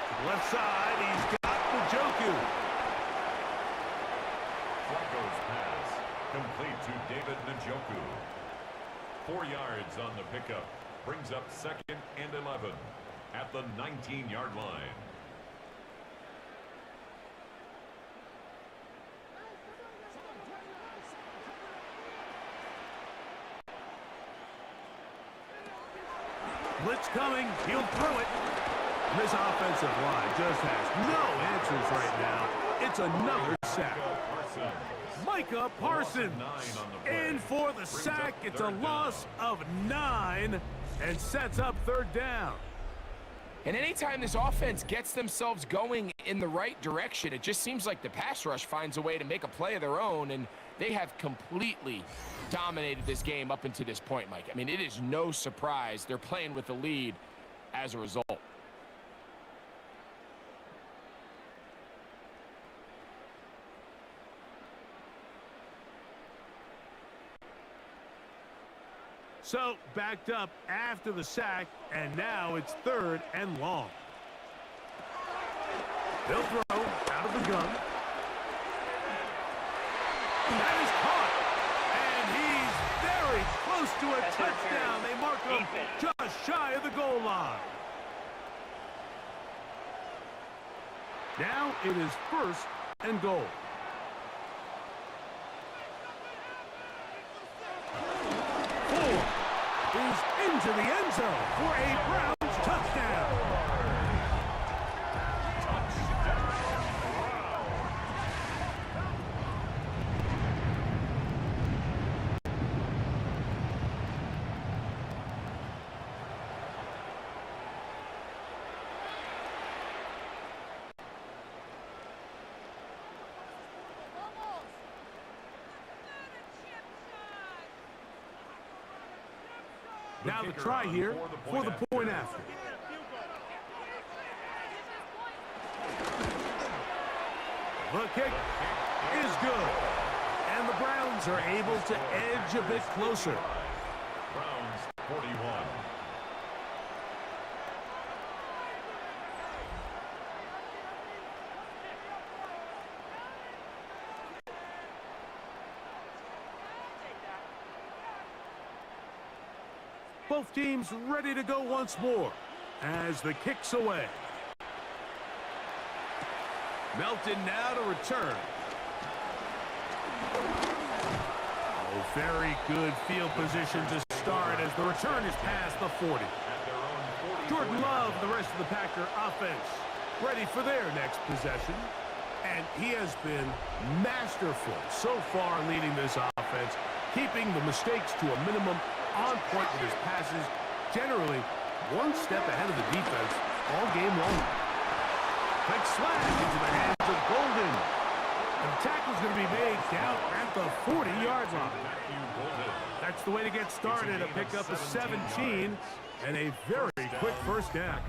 To the left side, he's got Njoku. Flacco's pass complete to David Njoku. 4 yards on the pickup. Brings up 2nd and 11 at the 19-yard line. Blitz coming. He'll throw it. This offensive line just has no answers right now. It's another sack. Micah Parsons. In for the sack. It's a loss of 9 and sets up 3rd down. And anytime this offense gets themselves going in the right direction, it just seems like the pass rush finds a way to make a play of their own, and they have completely dominated this game up until this point, Mike. I mean, it is no surprise they're playing with the lead as a result. So, backed up after the sack, and now it's 3rd and long. They'll throw out of the gun. That is caught, and he's very close to a touchdown. They mark him just shy of the goal line. Now it is 1st and goal. Is into the end zone for a Browns touchdown. Now the try here for the point after. The kick is good. And the Browns are able to edge a bit closer. Browns 41. Both teams ready to go once more as the kick's away. Melton now to return. Oh, very good field position to start as the return is past the 40. Jordan Love, the rest of the Packer offense, ready for their next possession. And he has been masterful so far leading this offense, keeping the mistakes to a minimum, on point with his passes, generally one step ahead of the defense all game long. Quick slash into the hands of Golden. And the tackle's going to be made down at the 40-yard line. That's the way to get started, a pickup of 17 and a very quick first down.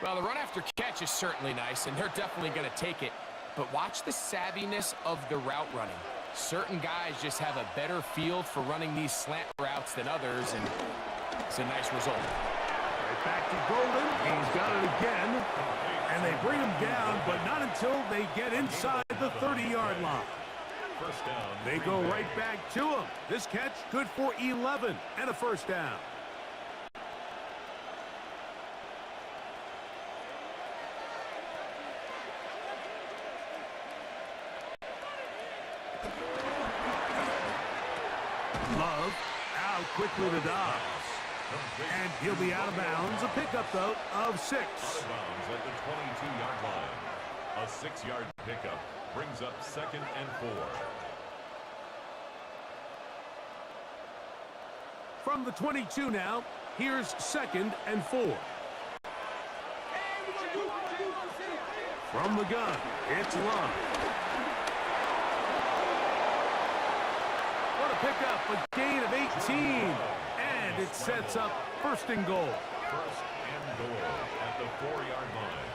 Well, the run after catch is certainly nice, and they're definitely going to take it. But watch the savviness of the route running. Certain guys just have a better feel for running these slant routes than others, and it's a nice result. Right back to Golden. He's got it again. And they bring him down, but not until they get inside the 30-yard line. First down. They go right back to him. This catch good for 11 and a first down. Love out quickly to Dobbs. And he'll be out of bounds. A pickup, though, of 6. Out of bounds at the 22-yard line. A 6-yard pickup brings up 2nd and 4. From the 22 now, here's 2nd and 4. From the gun, it's Love. What a pickup, a gain of 18. And it sets up 1st and goal. 1st and goal at the 4-yard line.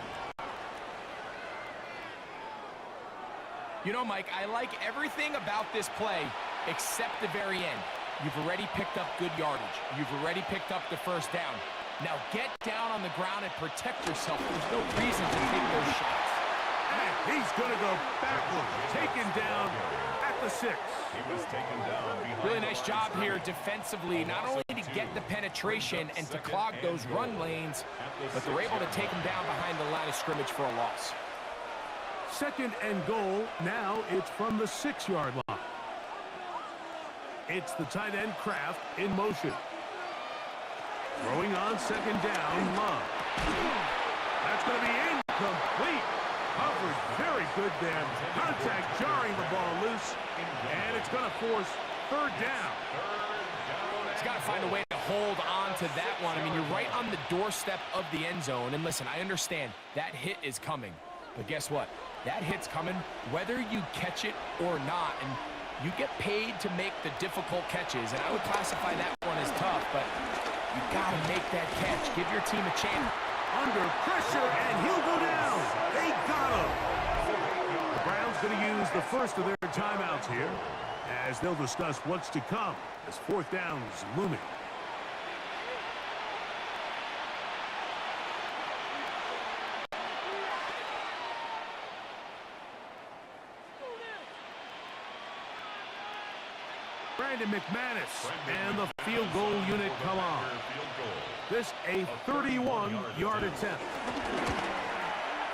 You know, Mike, I like everything about this play except the very end. You've already picked up good yardage. You've already picked up the first down. Now get down on the ground and protect yourself. There's no reason to take those shots. And he's going to go backwards, taken down at the 6. He was taken down behind. Really nice job here defensively, not only to get the penetration and to clog those run lanes, but they're able to take him down behind the line of scrimmage for a loss. 2nd and goal. Now it's from the 6-yard line. It's the tight end Kraft in motion. Throwing on 2nd down, Love. That's going to be incomplete. Coverage very good there. Contact jarring the ball loose. And it's going to force 3rd down. He's got to find a way to hold on to that one. I mean, you're right on the doorstep of the end zone. And listen, I understand that hit is coming. But guess what? That hit's coming whether you catch it or not. And you get paid to make the difficult catches. And I would classify that one as tough, but you got to make that catch. Give your team a chance. Under pressure, and he'll go down. They got him. The Browns going to use the first of their timeouts here as they'll discuss what's to come as 4th down is looming. Brandon McManus and the field goal unit come on. This a 31-yard attempt.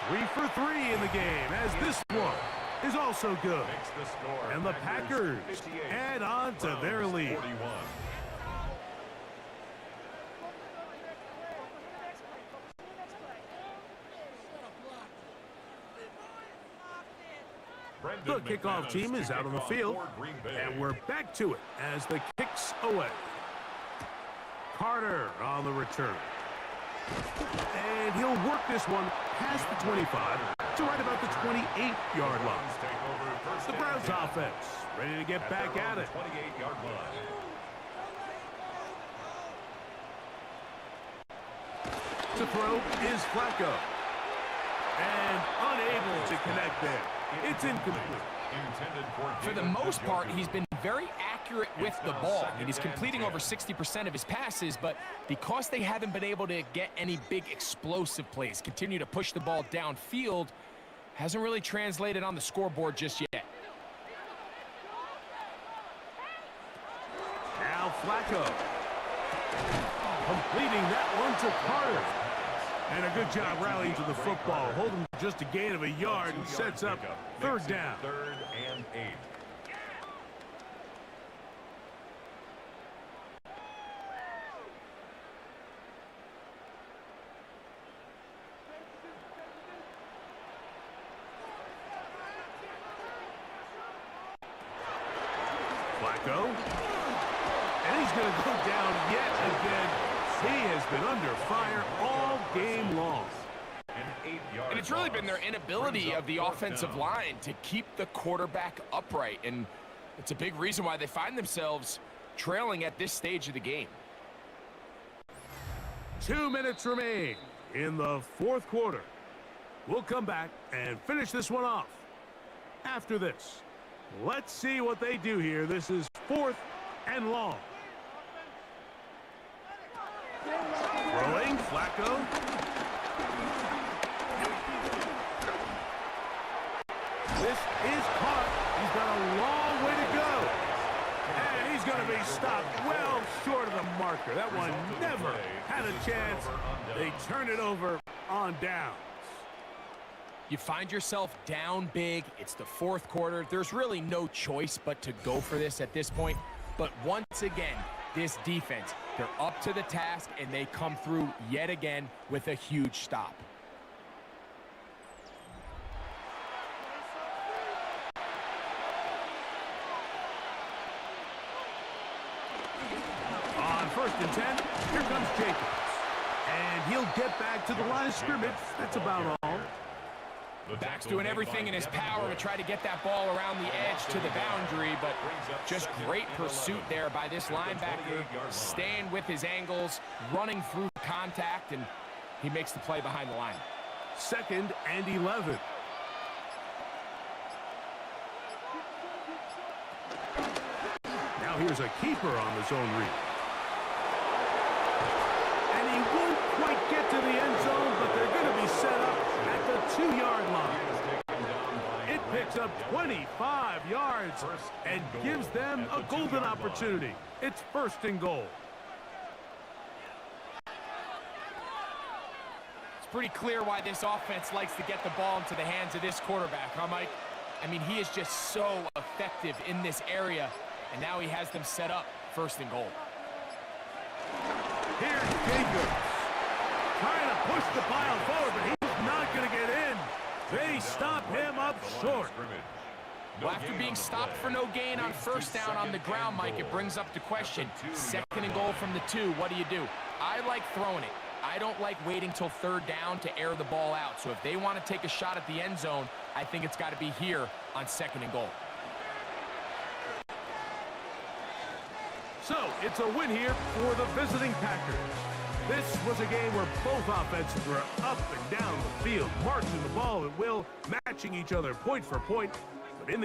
3 for 3 in the game as this one is also good. And the Packers add on to their lead. The kickoff team is out on the field, and we're back to it as the kicks away. Carter on the return. And he'll work this one past the 25 to right about the 28-yard line. The Browns offense ready to get back at it. 28-yard line. To throw is Flacco. And unable to connect there. It's incomplete. For the most part, he's been very accurate with the ball. I mean, he's completing over 60% of his passes, but because they haven't been able to get any big explosive plays, continue to push the ball downfield, hasn't really translated on the scoreboard just yet. Now Flacco. Completing that one to Carter. And a good job rallying to the football. Holding just a gain of a yard and sets up third down. 3rd and 8. Flacco. And he's going to go down yet again. He has been under fire all game long. And it's really been their inability of the offensive line to keep the quarterback upright. And it's a big reason why they find themselves trailing at this stage of the game. 2 minutes remain in the fourth quarter. We'll come back and finish this one off. After this, let's see what they do here. This is 4th and long. Throwing, Flacco. This is caught. He's got a long way to go. And he's going to be stopped well short of the marker. That one never had a chance. They turn it over on downs. You find yourself down big. It's the fourth quarter. There's really no choice but to go for this at this point. But once again, this defense, they're up to the task, and they come through yet again with a huge stop. On 1st and 10, here comes Jacobs. And he'll get back to the line of scrimmage. That's about all. Back's doing everything in his power to try to get that ball around the edge to the boundary, but just great pursuit there by this linebacker, staying with his angles, running through contact, and he makes the play behind the line. 2nd and 11. Now here's a keeper on the zone read. And he won't quite get to the end zone, but they're going to be set up at the 2-yard line. It picks up 25 yards and gives them a golden opportunity. It's 1st and goal. It's pretty clear why this offense likes to get the ball into the hands of this quarterback, huh, Mike? I mean, he is just so effective in this area, and now he has them set up 1st and goal. Here's Jacobs. Trying to push the pile forward, but he's not going to get in. They stop him up short. Well, after being stopped for no gain on 1st down on the ground, Mike, it brings up the question. 2nd and goal from the 2, what do? I like throwing it. I don't like waiting till 3rd down to air the ball out. So if they want to take a shot at the end zone, I think it's got to be here on 2nd and goal. So it's a win here for the visiting Packers. This was a game where both offenses were up and down the field, marching the ball at will, matching each other point for point.